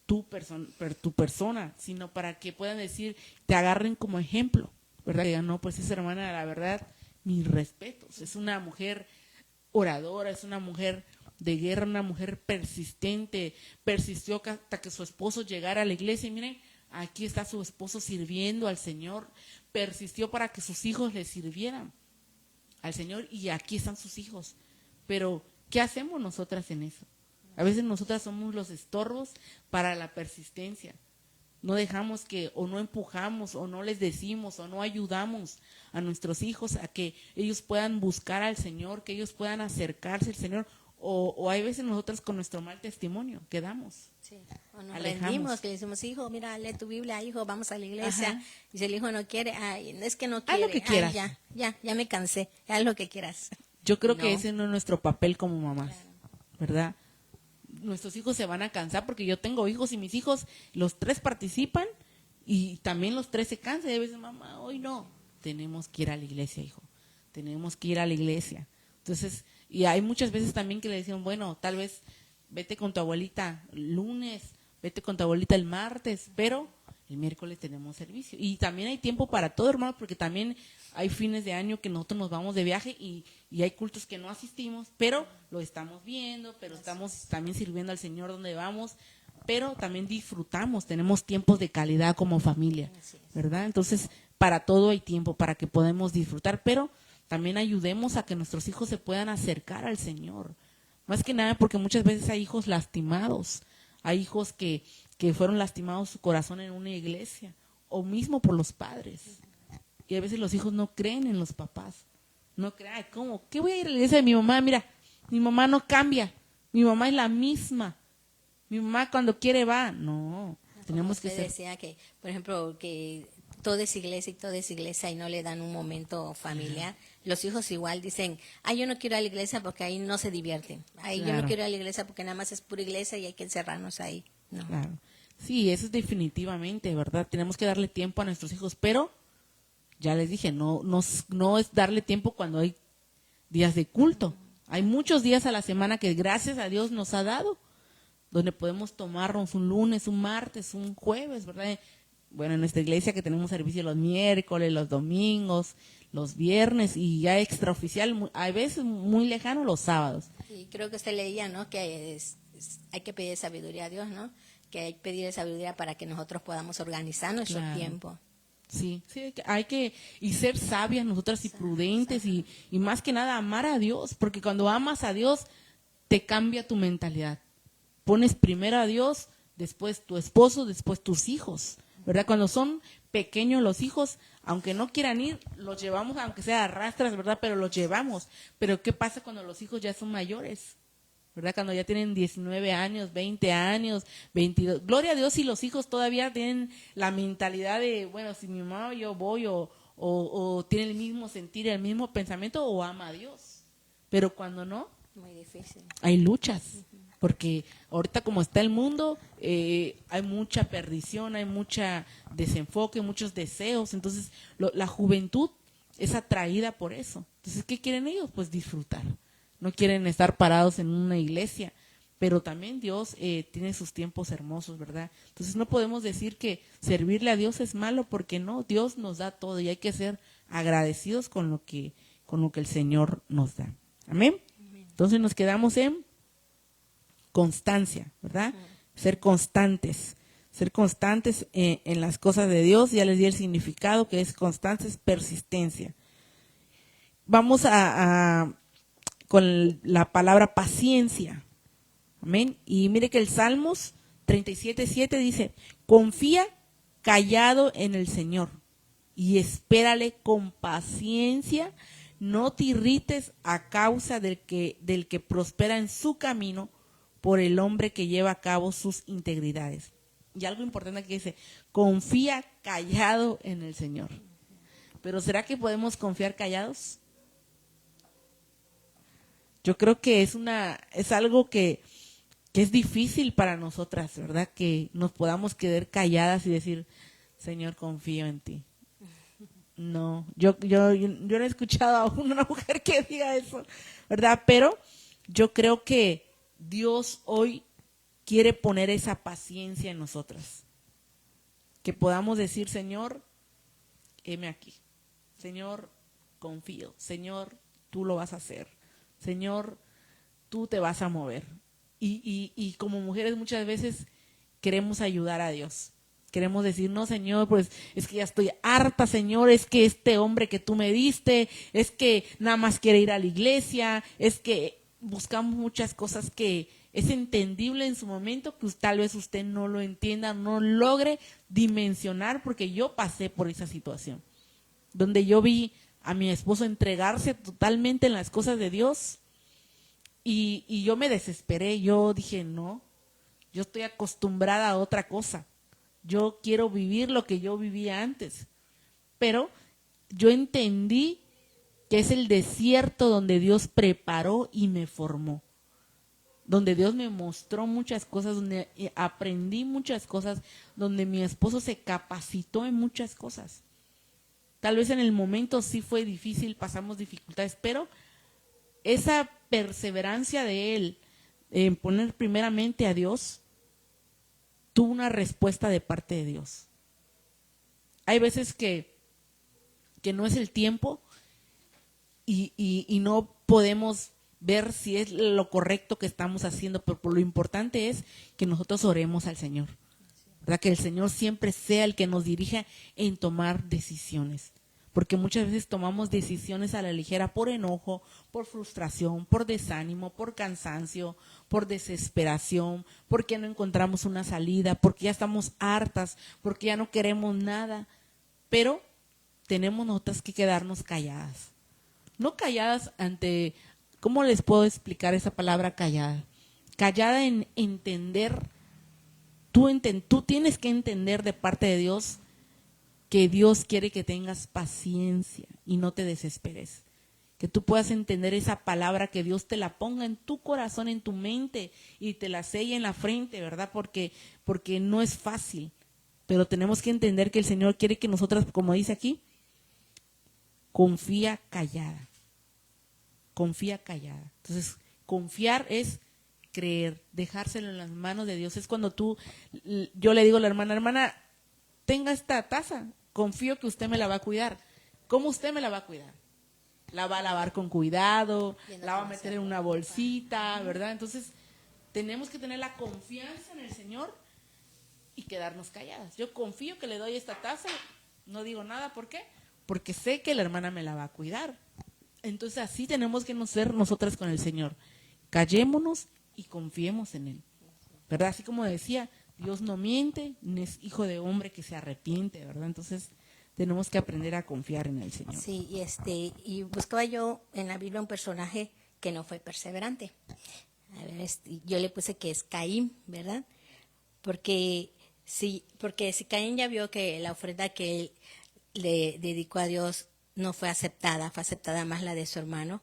tu persona, sino para que puedan decir, te agarren como ejemplo, ¿verdad? Digan, no, pues esa hermana, la verdad, mis respetos, es una mujer oradora, es una mujer de guerra, una mujer persistente, persistió hasta que su esposo llegara a la iglesia, y miren, aquí está su esposo sirviendo al Señor, persistió para que sus hijos le sirvieran al Señor, y aquí están sus hijos. Pero, ¿qué hacemos nosotras en eso? A veces nosotras somos los estorbos para la persistencia. No dejamos que, o no empujamos, o no les decimos, o no ayudamos a nuestros hijos a que ellos puedan buscar al Señor, que ellos puedan acercarse al Señor, o hay veces nosotras con nuestro mal testimonio quedamos. Sí. O nos rendimos, que le decimos, hijo, mira, lee tu Biblia, hijo, vamos a la iglesia. Ajá. Y si el hijo no quiere, ay, es que no Haz quiere. lo que quieras. Ay, ya me cansé, haz lo que quieras. Yo creo No. que ese no es nuestro papel como mamás, ¿verdad? Nuestros hijos se van a cansar, porque yo tengo hijos y mis hijos, los 3 participan y también los 3 se cansan. Y a veces, mamá, hoy no, tenemos que ir a la iglesia, hijo, tenemos que ir a la iglesia. Entonces, y hay muchas veces también que le decimos, bueno, tal vez vete con tu abuelita lunes, vete con tu abuelita el martes, pero el miércoles tenemos servicio. Y también hay tiempo para todo, hermano, porque también hay fines de año que nosotros nos vamos de viaje y hay cultos que no asistimos, pero lo estamos viendo, pero estamos también sirviendo al Señor donde vamos, pero también disfrutamos, tenemos tiempos de calidad como familia, ¿verdad? Entonces, para todo hay tiempo para que podamos disfrutar, pero también ayudemos a que nuestros hijos se puedan acercar al Señor. Más que nada porque muchas veces hay hijos lastimados, hay hijos que fueron lastimados su corazón en una iglesia, o mismo por los padres. Y a veces los hijos no creen en los papás. No creen, ay, ¿cómo? ¿Qué voy a ir a la iglesia de mi mamá? Mira, mi mamá no cambia, mi mamá es la misma. Mi mamá cuando quiere va. No, tenemos que Usted ser. decía que, por ejemplo, que todo es iglesia y no le dan un momento familiar. Los hijos igual dicen, ay, yo no quiero ir a la iglesia porque ahí no se divierten. Ay, yo Claro. no quiero ir a la iglesia porque nada más es pura iglesia y hay que encerrarnos ahí. No. Claro. Sí, eso es definitivamente, ¿verdad? Tenemos que darle tiempo a nuestros hijos, pero ya les dije, no es darle tiempo cuando hay días de culto. Hay muchos días a la semana que gracias a Dios nos ha dado, donde podemos tomarnos un lunes, un martes, un jueves, ¿verdad? Bueno, en nuestra iglesia que tenemos servicio los miércoles, los domingos, los viernes y ya extraoficial, a veces muy lejano los sábados. Y creo que usted leía, ¿no? Que hay que pedir sabiduría a Dios, ¿no? Que hay que pedir sabiduría para que nosotros podamos organizar nuestro Claro. tiempo. Sí, sí, hay que y ser sabias nosotras y prudentes y más que nada amar a Dios, porque cuando amas a Dios te cambia tu mentalidad. Pones primero a Dios, después tu esposo, después tus hijos, ¿verdad? Cuando son pequeños los hijos, aunque no quieran ir, los llevamos, aunque sea a rastras, ¿verdad? Pero los llevamos. Pero ¿qué pasa cuando los hijos ya son mayores? ¿Verdad? Cuando ya tienen 19 años, 20 años, 22. Gloria a Dios si los hijos todavía tienen la mentalidad de, bueno, si mi mamá yo voy o tiene el mismo sentir, el mismo pensamiento o ama a Dios. Pero cuando no, muy difícil. Hay luchas. Porque ahorita como está el mundo, hay mucha perdición, hay mucha desenfoque, muchos deseos. Entonces la juventud es atraída por eso. Entonces, ¿qué quieren ellos? Pues disfrutar. No quieren estar parados en una iglesia, pero también Dios tiene sus tiempos hermosos, ¿verdad? Entonces no podemos decir que servirle a Dios es malo, porque no, Dios nos da todo y hay que ser agradecidos con lo que el Señor nos da. Amén. Entonces nos quedamos en constancia, ¿verdad? Ser constantes en las cosas de Dios. Ya les di el significado que es constancia, es persistencia. Vamos con la palabra paciencia. Amén. Y mire que el Salmos 37:7 dice, confía callado en el Señor y espérale con paciencia, no te irrites a causa del que prospera en su camino, por el hombre que lleva a cabo sus integridades. Y algo importante aquí dice, confía callado en el Señor. Pero ¿será que podemos confiar callados? Yo creo que es algo que es difícil para nosotras, ¿verdad? Que nos podamos quedar calladas y decir, Señor, confío en ti. No, yo no he escuchado a una mujer que diga eso, ¿verdad? Pero yo creo que Dios hoy quiere poner esa paciencia en nosotras. Que podamos decir, Señor, heme aquí. Señor, confío. Señor, tú lo vas a hacer. Señor, tú te vas a mover. Y como mujeres muchas veces queremos ayudar a Dios. Queremos decir, no, Señor, pues es que ya estoy harta, Señor, es que este hombre que tú me diste, es que nada más quiere ir a la iglesia, es que buscamos muchas cosas que es entendible en su momento, que tal vez usted no lo entienda, no logre dimensionar, porque yo pasé por esa situación, donde yo vi a mi esposo entregarse totalmente en las cosas de Dios y yo me desesperé, yo dije, no, yo estoy acostumbrada a otra cosa, yo quiero vivir lo que yo vivía antes, pero yo entendí que es el desierto donde Dios preparó y me formó, donde Dios me mostró muchas cosas, donde aprendí muchas cosas, donde mi esposo se capacitó en muchas cosas. Tal vez en el momento sí fue difícil, pasamos dificultades, pero esa perseverancia de él en poner primeramente a Dios tuvo una respuesta de parte de Dios. Hay veces que no es el tiempo y no podemos ver si es lo correcto que estamos haciendo, pero lo importante es que nosotros oremos al Señor, ¿verdad? Que el Señor siempre sea el que nos dirija en tomar decisiones, porque muchas veces tomamos decisiones a la ligera por enojo, por frustración, por desánimo, por cansancio, por desesperación, porque no encontramos una salida, porque ya estamos hartas, porque ya no queremos nada, pero tenemos nosotras que quedarnos calladas. No calladas ante, ¿cómo les puedo explicar esa palabra callada? Callada en entender, tú tienes que entender de parte de Dios que Dios quiere que tengas paciencia y no te desesperes. Que tú puedas entender esa palabra, que Dios te la ponga en tu corazón, en tu mente y te la selle en la frente, ¿verdad? Porque no es fácil, pero tenemos que entender que el Señor quiere que nosotras, como dice aquí, confía callada. Confía callada. Entonces, confiar es creer, dejárselo en las manos de Dios. Es cuando yo le digo a la hermana, tenga esta taza, confío que usted me la va a cuidar. ¿Cómo usted me la va a cuidar? La va a lavar con cuidado, la va a meter en una bolsita, ¿verdad? Entonces, tenemos que tener la confianza en el Señor y quedarnos calladas. Yo confío que le doy esta taza, no digo nada, ¿por qué? Porque sé que la hermana me la va a cuidar. Entonces así tenemos que ser nosotras con el Señor. Callémonos y confiemos en Él, ¿verdad? Así como decía, Dios no miente, ni es hijo de hombre que se arrepiente, ¿verdad? Entonces tenemos que aprender a confiar en el Señor. Sí, y buscaba yo en la Biblia un personaje que no fue perseverante. A ver, yo le puse que es Caín, ¿verdad? Porque si Caín ya vio que la ofrenda que él le dedicó a Dios no fue aceptada más la de su hermano.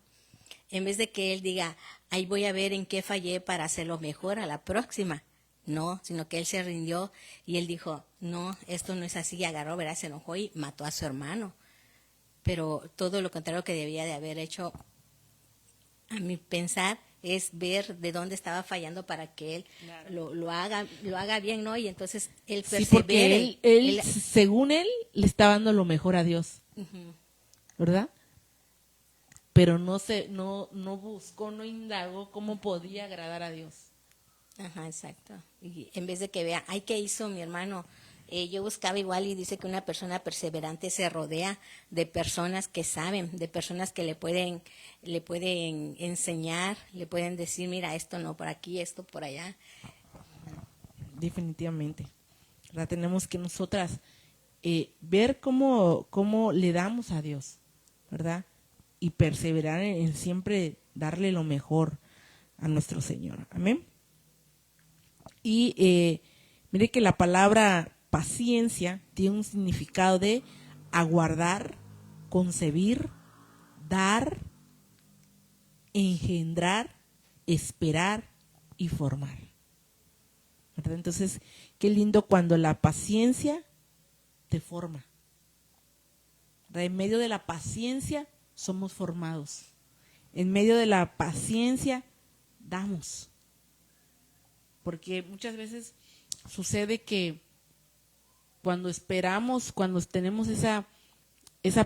En vez de que él diga, ahí voy a ver en qué fallé para hacerlo mejor a la próxima. No, sino que él se rindió y él dijo, no, esto no es así, y agarró, ¿verdad? Se enojó y mató a su hermano. Pero todo lo contrario que debía de haber hecho, a mi pensar, es ver de dónde estaba fallando para que él Claro. lo haga bien, ¿no? Y entonces él Sí, porque persevere. él, según él, le está dando lo mejor a Dios, ¿verdad? Pero no buscó, no indagó cómo podía agradar a Dios. Ajá, exacto. Y en vez de que vea, ay, ¿qué hizo mi hermano? Yo buscaba igual y dice que una persona perseverante se rodea de personas que saben, de personas que le pueden enseñar, le pueden decir, mira, esto no por aquí, esto por allá. Definitivamente, ¿verdad? Tenemos que nosotras ver cómo le damos a Dios, ¿verdad? Y perseverar en siempre darle lo mejor a nuestro Señor. Amén. Y mire que la palabra paciencia tiene un significado de aguardar, concebir, dar, engendrar, esperar y formar, ¿verdad? Entonces, qué lindo cuando la paciencia te forma, ¿verdad? En medio de la paciencia somos formados. En medio de la paciencia damos. Porque muchas veces sucede que cuando esperamos, cuando tenemos esa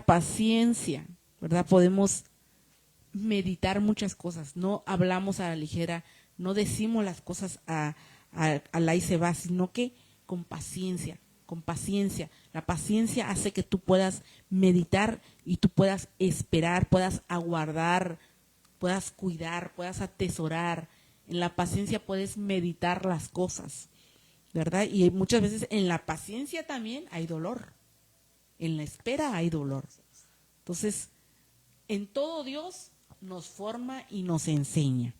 paciencia, ¿verdad? Podemos meditar muchas cosas. No hablamos a la ligera, no decimos las cosas a la y se va, sino que con paciencia, con paciencia. La paciencia hace que tú puedas meditar y tú puedas esperar, puedas aguardar, puedas cuidar, puedas atesorar. En la paciencia puedes meditar las cosas, ¿verdad? Y muchas veces en la paciencia también hay dolor. En la espera hay dolor. Entonces, en todo Dios nos forma y nos enseña.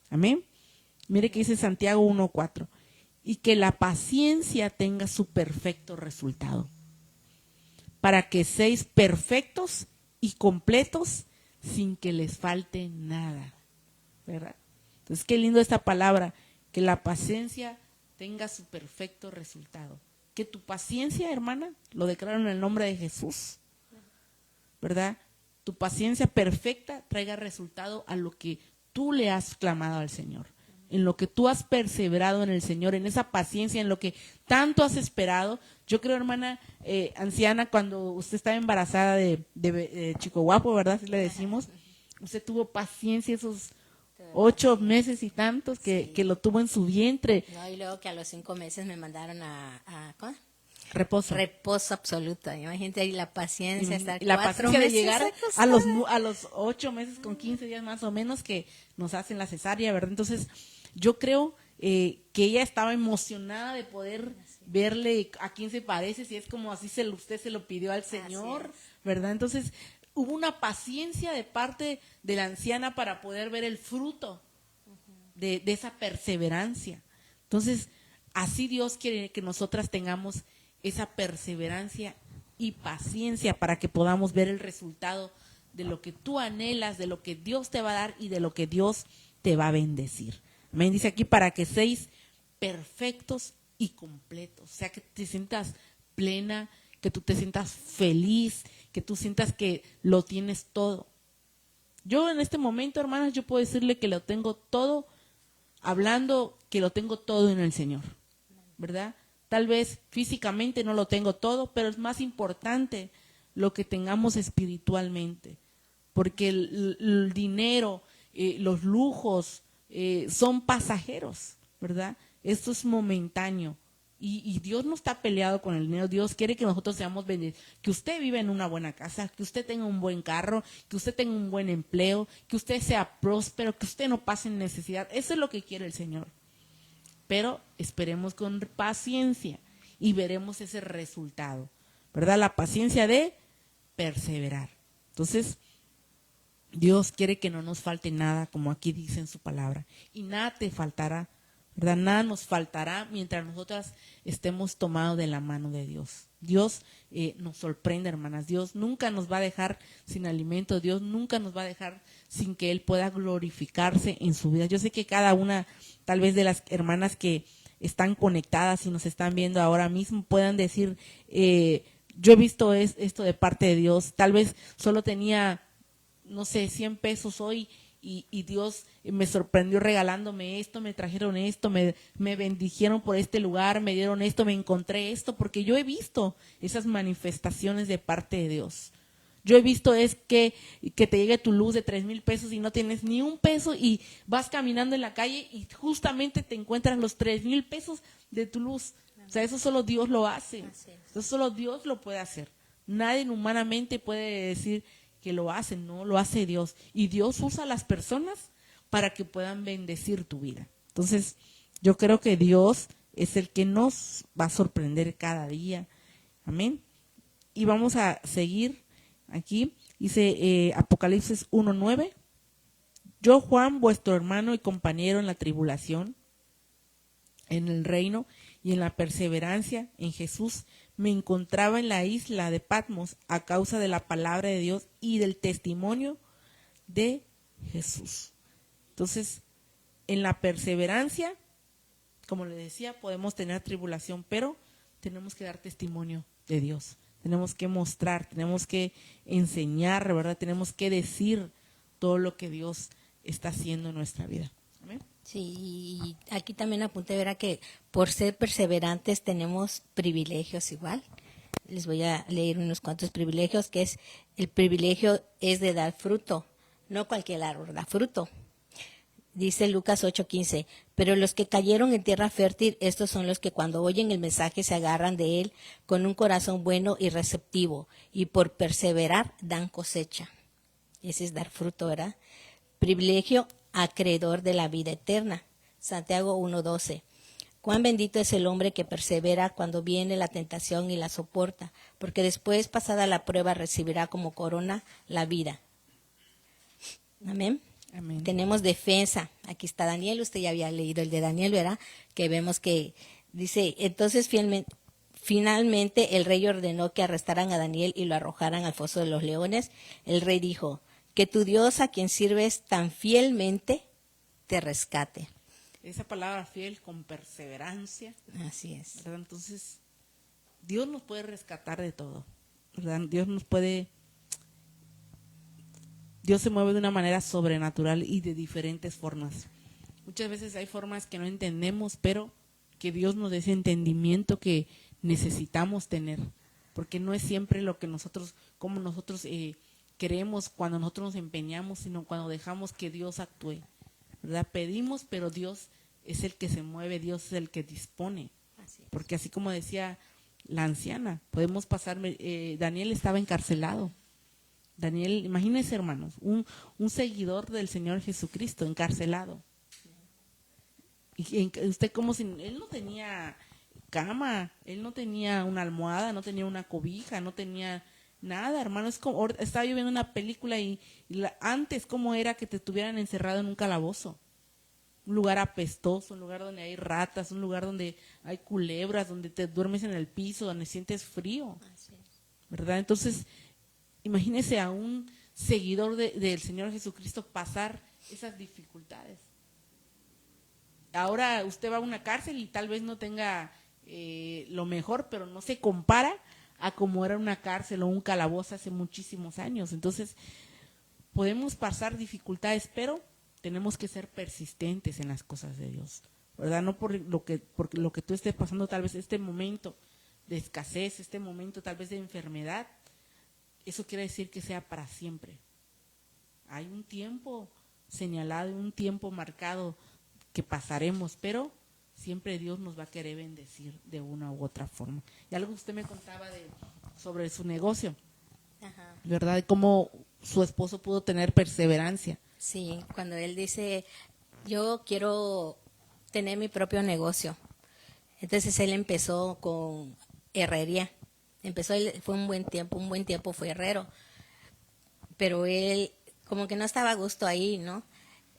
Amén. Mire que dice Santiago 1:4. Y que la paciencia tenga su perfecto resultado, para que seáis perfectos y completos sin que les falte nada, ¿verdad? Entonces, qué lindo esta palabra, que la paciencia tenga su perfecto resultado. Que tu paciencia, hermana, lo declaro en el nombre de Jesús, ¿verdad? Tu paciencia perfecta traiga resultado a lo que tú le has clamado al Señor, en lo que tú has perseverado en el Señor, en esa paciencia, en lo que tanto has esperado. Yo creo, hermana anciana, cuando usted estaba embarazada de Chico Guapo, ¿verdad? Así le decimos, usted tuvo paciencia esos 8 meses y tantos que lo tuvo en su vientre. No, y luego que a los 5 meses me mandaron a ¿cómo? Reposo. Reposo absoluto. Imagínate ahí la paciencia, estar Y la 4 paciencia de meses llegar acostada. a los 8 meses con 15 días más o menos que nos hacen la cesárea, ¿verdad? Entonces, yo creo que ella estaba emocionada de poder verle a quién se parece, si es como así usted se lo pidió al Señor, ¿verdad? Entonces, hubo una paciencia de parte de la anciana para poder ver el fruto de esa perseverancia. Entonces, así Dios quiere que nosotras tengamos esa perseverancia y paciencia para que podamos ver el resultado de lo que tú anhelas, de lo que Dios te va a dar y de lo que Dios te va a bendecir. Amén. Dice aquí, para que seáis perfectos y completos, o sea, que te sientas plena, que tú te sientas feliz, que tú sientas que lo tienes todo. Yo en este momento, hermanas, yo puedo decirle que lo tengo todo, hablando que lo tengo todo en el Señor, ¿verdad? Tal vez físicamente no lo tengo todo, pero es más importante lo que tengamos espiritualmente, porque el dinero, los lujos son pasajeros, ¿verdad? Esto es momentáneo, Y Dios no está peleado con el dinero. Dios quiere que nosotros seamos bendecidos, que usted viva en una buena casa, que usted tenga un buen carro, que usted tenga un buen empleo, que usted sea próspero, que usted no pase en necesidad. Eso es lo que quiere el Señor. Pero esperemos con paciencia y veremos ese resultado, ¿verdad? La paciencia de perseverar. Entonces, Dios quiere que no nos falte nada, como aquí dice en su palabra, y nada te faltará, ¿verdad? Nada nos faltará mientras nosotras estemos tomados de la mano de Dios. Dios nos sorprende, hermanas. Dios nunca nos va a dejar sin alimento. Dios nunca nos va a dejar sin que Él pueda glorificarse en su vida. Yo sé que cada una, tal vez de las hermanas que están conectadas y nos están viendo ahora mismo, puedan decir, yo he visto esto de parte de Dios. Tal vez solo tenía, no sé, 100 pesos hoy y Dios me sorprendió regalándome esto, me trajeron esto, me bendijeron por este lugar, me dieron esto, me encontré esto, porque yo he visto esas manifestaciones de parte de Dios. Yo he visto es que te llegue tu luz de 3,000 pesos y no tienes ni un peso y vas caminando en la calle y justamente te encuentran los 3,000 pesos de tu luz. O sea, eso solo Dios lo hace. Eso solo Dios lo puede hacer. Nadie humanamente puede decir que lo hace, no, lo hace Dios. Y Dios usa a las personas para que puedan bendecir tu vida. Entonces, yo creo que Dios es el que nos va a sorprender cada día. Amén. Y vamos a seguir aquí. Dice Apocalipsis 1:9. Yo, Juan, vuestro hermano y compañero en la tribulación, en el reino y en la perseverancia en Jesús, me encontraba en la isla de Patmos a causa de la palabra de Dios y del testimonio de Jesús. Entonces, en la perseverancia, como les decía, podemos tener tribulación, pero tenemos que dar testimonio de Dios. Tenemos que mostrar, tenemos que enseñar, ¿verdad? Tenemos que decir todo lo que Dios está haciendo en nuestra vida. Amén. Sí, y aquí también apunté, verá que por ser perseverantes tenemos privilegios igual. Les voy a leer unos cuantos privilegios, que es, el privilegio es de dar fruto, no cualquier árbol da fruto. Dice Lucas 8:15, pero los que cayeron en tierra fértil, estos son los que cuando oyen el mensaje se agarran de él con un corazón bueno y receptivo, y por perseverar dan cosecha. Ese es dar fruto, ¿verdad? Privilegio acreedor de la vida eterna. Santiago 1:12. Cuán bendito es el hombre que persevera cuando viene la tentación y la soporta, porque después, pasada la prueba, recibirá como corona la vida. Amén. Amén. Tenemos defensa. Aquí está Daniel, usted ya había leído el de Daniel, ¿verdad? Que vemos que dice, entonces finalmente el rey ordenó que arrestaran a Daniel y lo arrojaran al foso de los leones. El rey dijo, que tu Dios a quien sirves tan fielmente te rescate. Esa palabra fiel con perseverancia, Así es. ¿verdad? Entonces, Dios nos puede rescatar de todo, ¿verdad? Dios se mueve de una manera sobrenatural y de diferentes formas. Muchas veces hay formas que no entendemos, pero que Dios nos dé ese entendimiento que necesitamos tener, porque no es siempre lo que nosotros, como nosotros queremos cuando nosotros nos empeñamos, sino cuando dejamos que Dios actúe, ¿verdad? Pedimos, pero Dios es el que se mueve, Dios es el que dispone. Porque así como decía la anciana, podemos pasar, Daniel estaba encarcelado. Daniel, imagínense hermanos, un seguidor del Señor Jesucristo encarcelado. Y usted como si, él no tenía cama, él no tenía una almohada, no tenía una cobija, no tenía nada, hermano. Es como, estaba yo viendo una película y antes cómo era que te estuvieran encerrado en un calabozo. Un lugar apestoso, un lugar donde hay ratas, un lugar donde hay culebras, donde te duermes en el piso, donde sientes frío, ¿verdad? Entonces, imagínese a un seguidor del Señor Jesucristo pasar esas dificultades. Ahora usted va a una cárcel y tal vez no tenga lo mejor, pero no se compara a como era una cárcel o un calabozo hace muchísimos años. Entonces, podemos pasar dificultades, pero tenemos que ser persistentes en las cosas de Dios, ¿verdad? No por lo que tú estés pasando, tal vez este momento de escasez, este momento tal vez de enfermedad, eso quiere decir que sea para siempre. Hay un tiempo señalado, un tiempo marcado que pasaremos, pero siempre Dios nos va a querer bendecir de una u otra forma. Y algo que usted me contaba sobre su negocio, Ajá. ¿verdad? Cómo su esposo pudo tener perseverancia. Sí, cuando él dice, yo quiero tener mi propio negocio. Entonces él empezó con herrería. Fue un buen tiempo fue herrero. Pero él como que no estaba a gusto ahí, ¿no?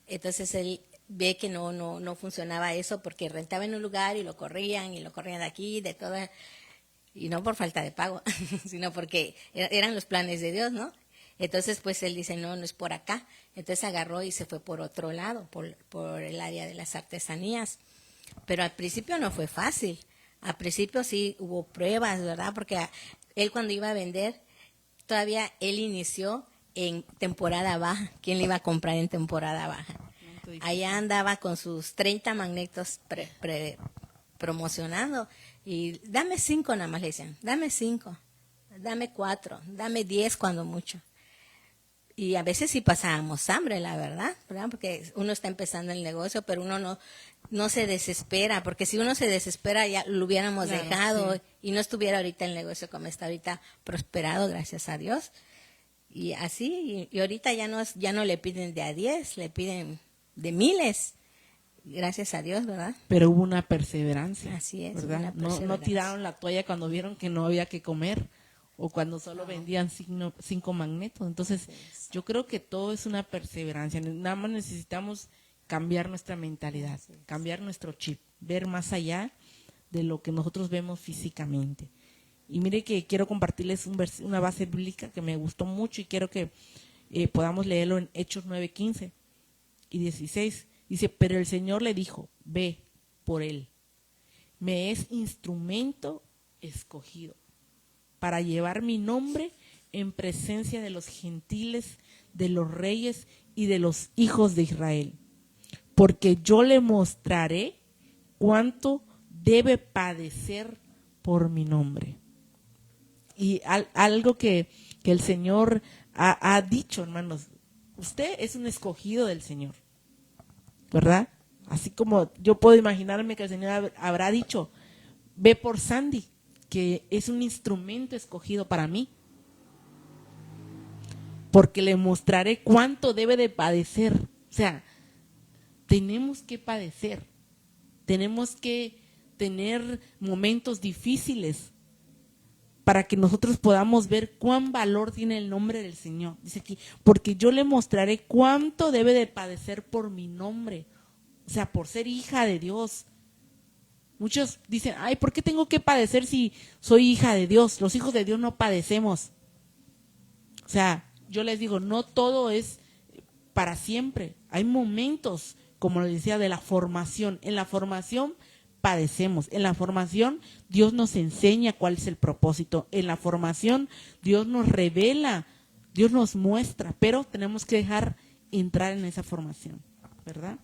Entonces él ve que no funcionaba eso porque rentaba en un lugar y lo corrían de aquí, de toda, y no por falta de pago, sino porque eran los planes de Dios, ¿no? Entonces pues él dice, no es por acá. Entonces agarró y se fue por otro lado, por el área de las artesanías. Pero al principio no fue fácil. Al principio sí hubo pruebas, ¿verdad? Porque él cuando iba a vender, todavía él inició en temporada baja. ¿Quién le iba a comprar en temporada baja? Allá andaba con sus 30 magnetos promocionando y dame 5 nada más le decían, dame 5, dame 4, dame 10 cuando mucho. Y a veces sí pasábamos hambre, la verdad, porque uno está empezando el negocio, pero uno no se desespera, porque si uno se desespera ya lo hubiéramos dejado, sí, y no estuviera ahorita el negocio como está ahorita, prosperado, gracias a Dios. Y así, y ahorita ya no le piden de a 10, le piden de miles, gracias a Dios, ¿verdad? Pero hubo una perseverancia. Así es, ¿verdad? una perseverancia. No tiraron la toalla cuando vieron que no había que comer o cuando solo vendían 5 magnetos. Entonces, yo creo que todo es una perseverancia. Nada más necesitamos cambiar nuestra mentalidad, cambiar nuestro chip, ver más allá de lo que nosotros vemos físicamente. Y mire que quiero compartirles una base bíblica que me gustó mucho y quiero que podamos leerlo en Hechos 9:15 y 16. Dice, pero el Señor le dijo, ve por él. Me es instrumento escogido para llevar mi nombre en presencia de los gentiles, de los reyes y de los hijos de Israel. Porque yo le mostraré cuánto debe padecer por mi nombre. Y algo que el Señor ha dicho, hermanos, usted es un escogido del Señor, ¿verdad? Así como yo puedo imaginarme que el Señor habrá dicho, ve por Sandy, que es un instrumento escogido para mí, porque le mostraré cuánto debe de padecer. O sea, tenemos que padecer, tenemos que tener momentos difíciles para que nosotros podamos ver cuán valor tiene el nombre del Señor. Dice aquí, porque yo le mostraré cuánto debe de padecer por mi nombre, o sea, por ser hija de Dios. Muchos dicen, ay, ¿por qué tengo que padecer si soy hija de Dios? Los hijos de Dios no padecemos. O sea, yo les digo, no todo es para siempre. Hay momentos, como les decía, de la formación. En la formación padecemos. En la formación Dios nos enseña cuál es el propósito. En la formación Dios nos revela, Dios nos muestra, pero tenemos que dejar entrar en esa formación, ¿verdad?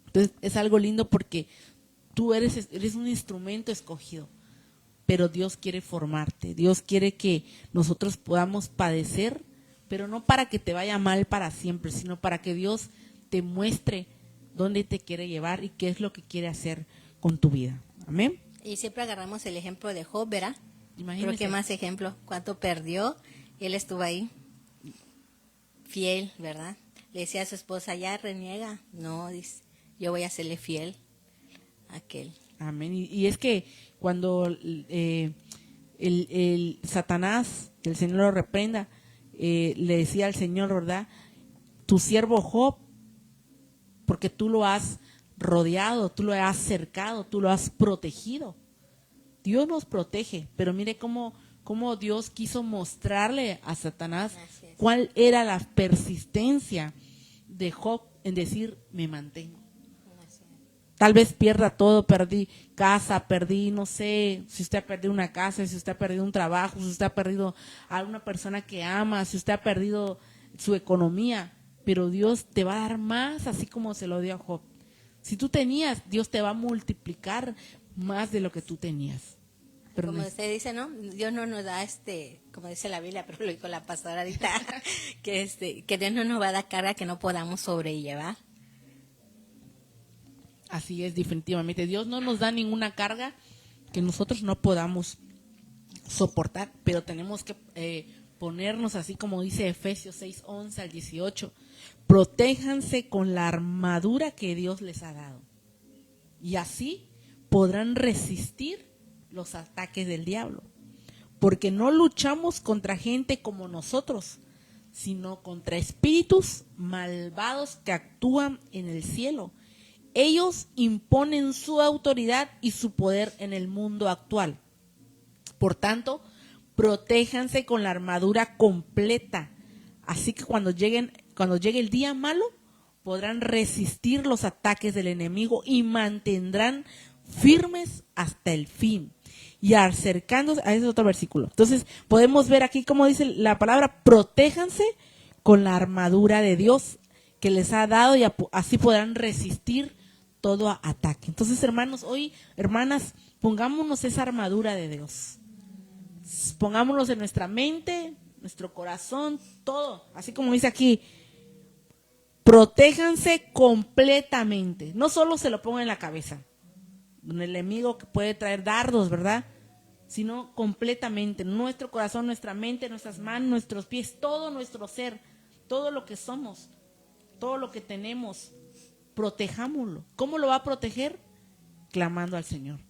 Entonces es algo lindo porque tú eres un instrumento escogido, pero Dios quiere formarte. Dios quiere que nosotros podamos padecer, pero no para que te vaya mal para siempre, sino para que Dios te muestre dónde te quiere llevar y qué es lo que quiere hacer con tu vida. Amén. Y siempre agarramos el ejemplo de Job, ¿verdad? Imagínese. Creo que más ejemplo, cuánto perdió, él estuvo ahí, fiel, ¿verdad? Le decía a su esposa, ya reniega. No, dice, yo voy a serle fiel a aquel. Amén. Y es que cuando el Satanás, que el Señor lo reprenda, le decía al Señor, ¿verdad? Tu siervo Job, porque tú lo has rodeado, tú lo has cercado, tú lo has protegido. Dios nos protege, pero mire cómo Dios quiso mostrarle a Satanás cuál era la persistencia de Job en decir, me mantengo. Tal vez pierda todo, perdí casa, perdí, no sé, si usted ha perdido una casa, si usted ha perdido un trabajo, si usted ha perdido a una persona que ama, si usted ha perdido su economía, pero Dios te va a dar más, así como se lo dio a Job. Si tú tenías, Dios te va a multiplicar más de lo que tú tenías. Pero como usted dice, ¿no? Dios no nos da como dice la Biblia, pero lo dijo la pastora ahorita, que Dios no nos va a dar carga que no podamos sobrellevar. Así es, definitivamente. Dios no nos da ninguna carga que nosotros no podamos soportar, pero tenemos que ponernos así como dice Efesios 6, 11 al 18. Protéjanse con la armadura que Dios les ha dado. Y así podrán resistir los ataques del diablo. Porque no luchamos contra gente como nosotros, sino contra espíritus malvados que actúan en el cielo. Ellos imponen su autoridad y su poder en el mundo actual. Por tanto, protéjanse con la armadura completa. Así que cuando llegue el día malo, podrán resistir los ataques del enemigo y mantendrán firmes hasta el fin. Y acercándose, a ese otro versículo. Entonces, podemos ver aquí cómo dice la palabra, protéjanse con la armadura de Dios que les ha dado y así podrán resistir todo ataque. Entonces, hermanos, hoy, hermanas, pongámonos esa armadura de Dios. Pongámonos en nuestra mente, nuestro corazón, todo. Así como dice aquí, protéjanse completamente. No solo se lo pongan en la cabeza. Un enemigo que puede traer dardos, ¿verdad? Sino completamente. Nuestro corazón, nuestra mente, nuestras manos, nuestros pies, todo nuestro ser, todo lo que somos, todo lo que tenemos, protejámoslo. ¿Cómo lo va a proteger? Clamando al Señor,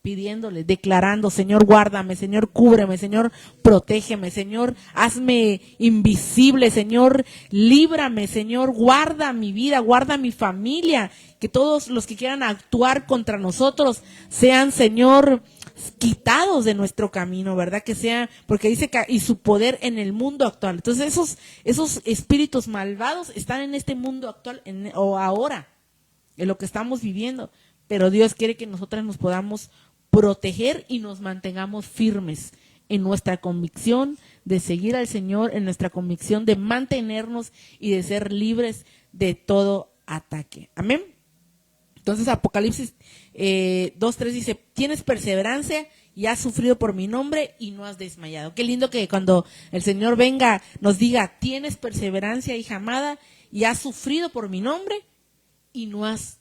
pidiéndole, declarando, Señor, guárdame, Señor, cúbreme, Señor, protégeme, Señor, hazme invisible, Señor, líbrame, Señor, guarda mi vida, guarda mi familia, que todos los que quieran actuar contra nosotros sean, Señor, quitados de nuestro camino, ¿verdad? Que sea, porque dice que y su poder en el mundo actual. Entonces esos espíritus malvados están en este mundo actual o ahora, en lo que estamos viviendo, pero Dios quiere que nosotras nos podamos proteger y nos mantengamos firmes en nuestra convicción de seguir al Señor, en nuestra convicción de mantenernos y de ser libres de todo ataque. Amén. Entonces Apocalipsis 2:3 dice, tienes perseverancia y has sufrido por mi nombre y no has desmayado. Qué lindo que cuando el Señor venga nos diga, tienes perseverancia, hija amada, y has sufrido por mi nombre y no has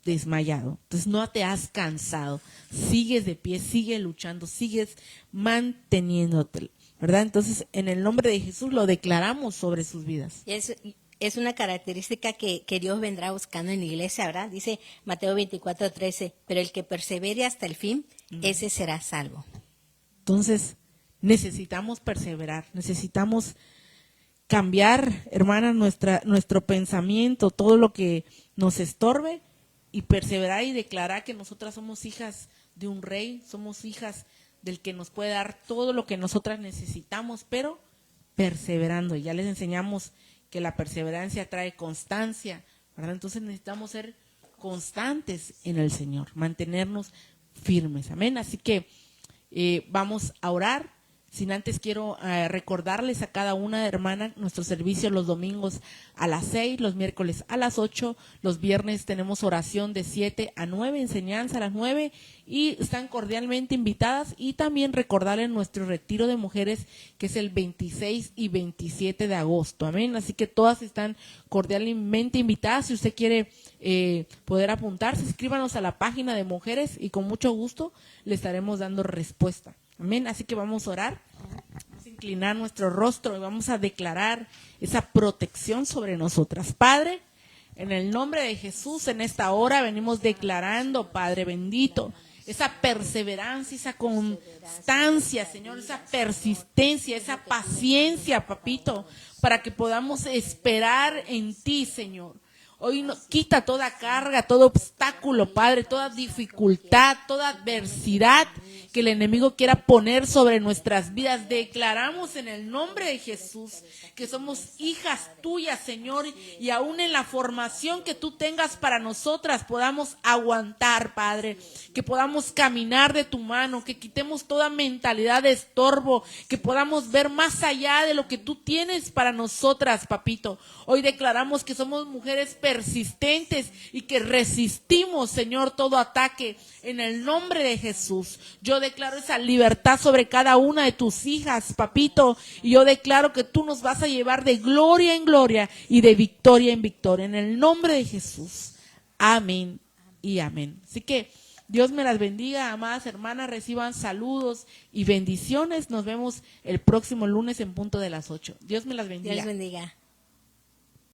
desmayado. Entonces no te has cansado, sigues de pie, sigues luchando, sigues manteniéndote, ¿verdad? Entonces en el nombre de Jesús lo declaramos sobre sus vidas. Es una característica que Dios vendrá buscando en la iglesia, ¿verdad? Dice Mateo 24:13, pero el que persevere hasta el fin, ese será salvo. Entonces necesitamos perseverar, necesitamos cambiar, hermanas, nuestro pensamiento, todo lo que nos estorbe, y perseverar y declarar que nosotras somos hijas de un rey, somos hijas del que nos puede dar todo lo que nosotras necesitamos, pero perseverando. Ya les enseñamos que la perseverancia trae constancia, ¿verdad? Entonces necesitamos ser constantes en el Señor, mantenernos firmes, amén. Así que vamos a orar. Sin antes quiero recordarles a cada una, hermana, nuestro servicio los domingos a las 6, los miércoles a las 8, los viernes tenemos oración de 7 a 9, enseñanza a las 9, y están cordialmente invitadas. Y también recordarles nuestro retiro de mujeres, que es el 26 y 27 de agosto, amén. Así que todas están cordialmente invitadas. Si usted quiere poder apuntarse, escríbanos a la página de mujeres y con mucho gusto le estaremos dando respuesta. Amén. Así que vamos a orar, vamos a inclinar nuestro rostro y vamos a declarar esa protección sobre nosotras. Padre, en el nombre de Jesús, en esta hora venimos declarando, Padre bendito, esa perseverancia, esa constancia, Señor, esa persistencia, esa paciencia, papito, para que podamos esperar en ti, Señor. Hoy quita toda carga, todo obstáculo, Padre, toda dificultad, toda adversidad que el enemigo quiera poner sobre nuestras vidas. Declaramos en el nombre de Jesús que somos hijas tuyas, Señor, y aún en la formación que tú tengas para nosotras podamos aguantar, Padre, que podamos caminar de tu mano, que quitemos toda mentalidad de estorbo, que podamos ver más allá de lo que tú tienes para nosotras, papito. Hoy declaramos que somos mujeres persistentes y que resistimos, Señor, todo ataque en el nombre de Jesús. Yo declaro esa libertad sobre cada una de tus hijas, papito, y yo declaro que tú nos vas a llevar de gloria en gloria y de victoria en victoria, en el nombre de Jesús. Amén y amén. Así que Dios me las bendiga, amadas hermanas, reciban saludos y bendiciones. Nos vemos el próximo lunes en punto de las 8. Dios me las bendiga. Dios bendiga.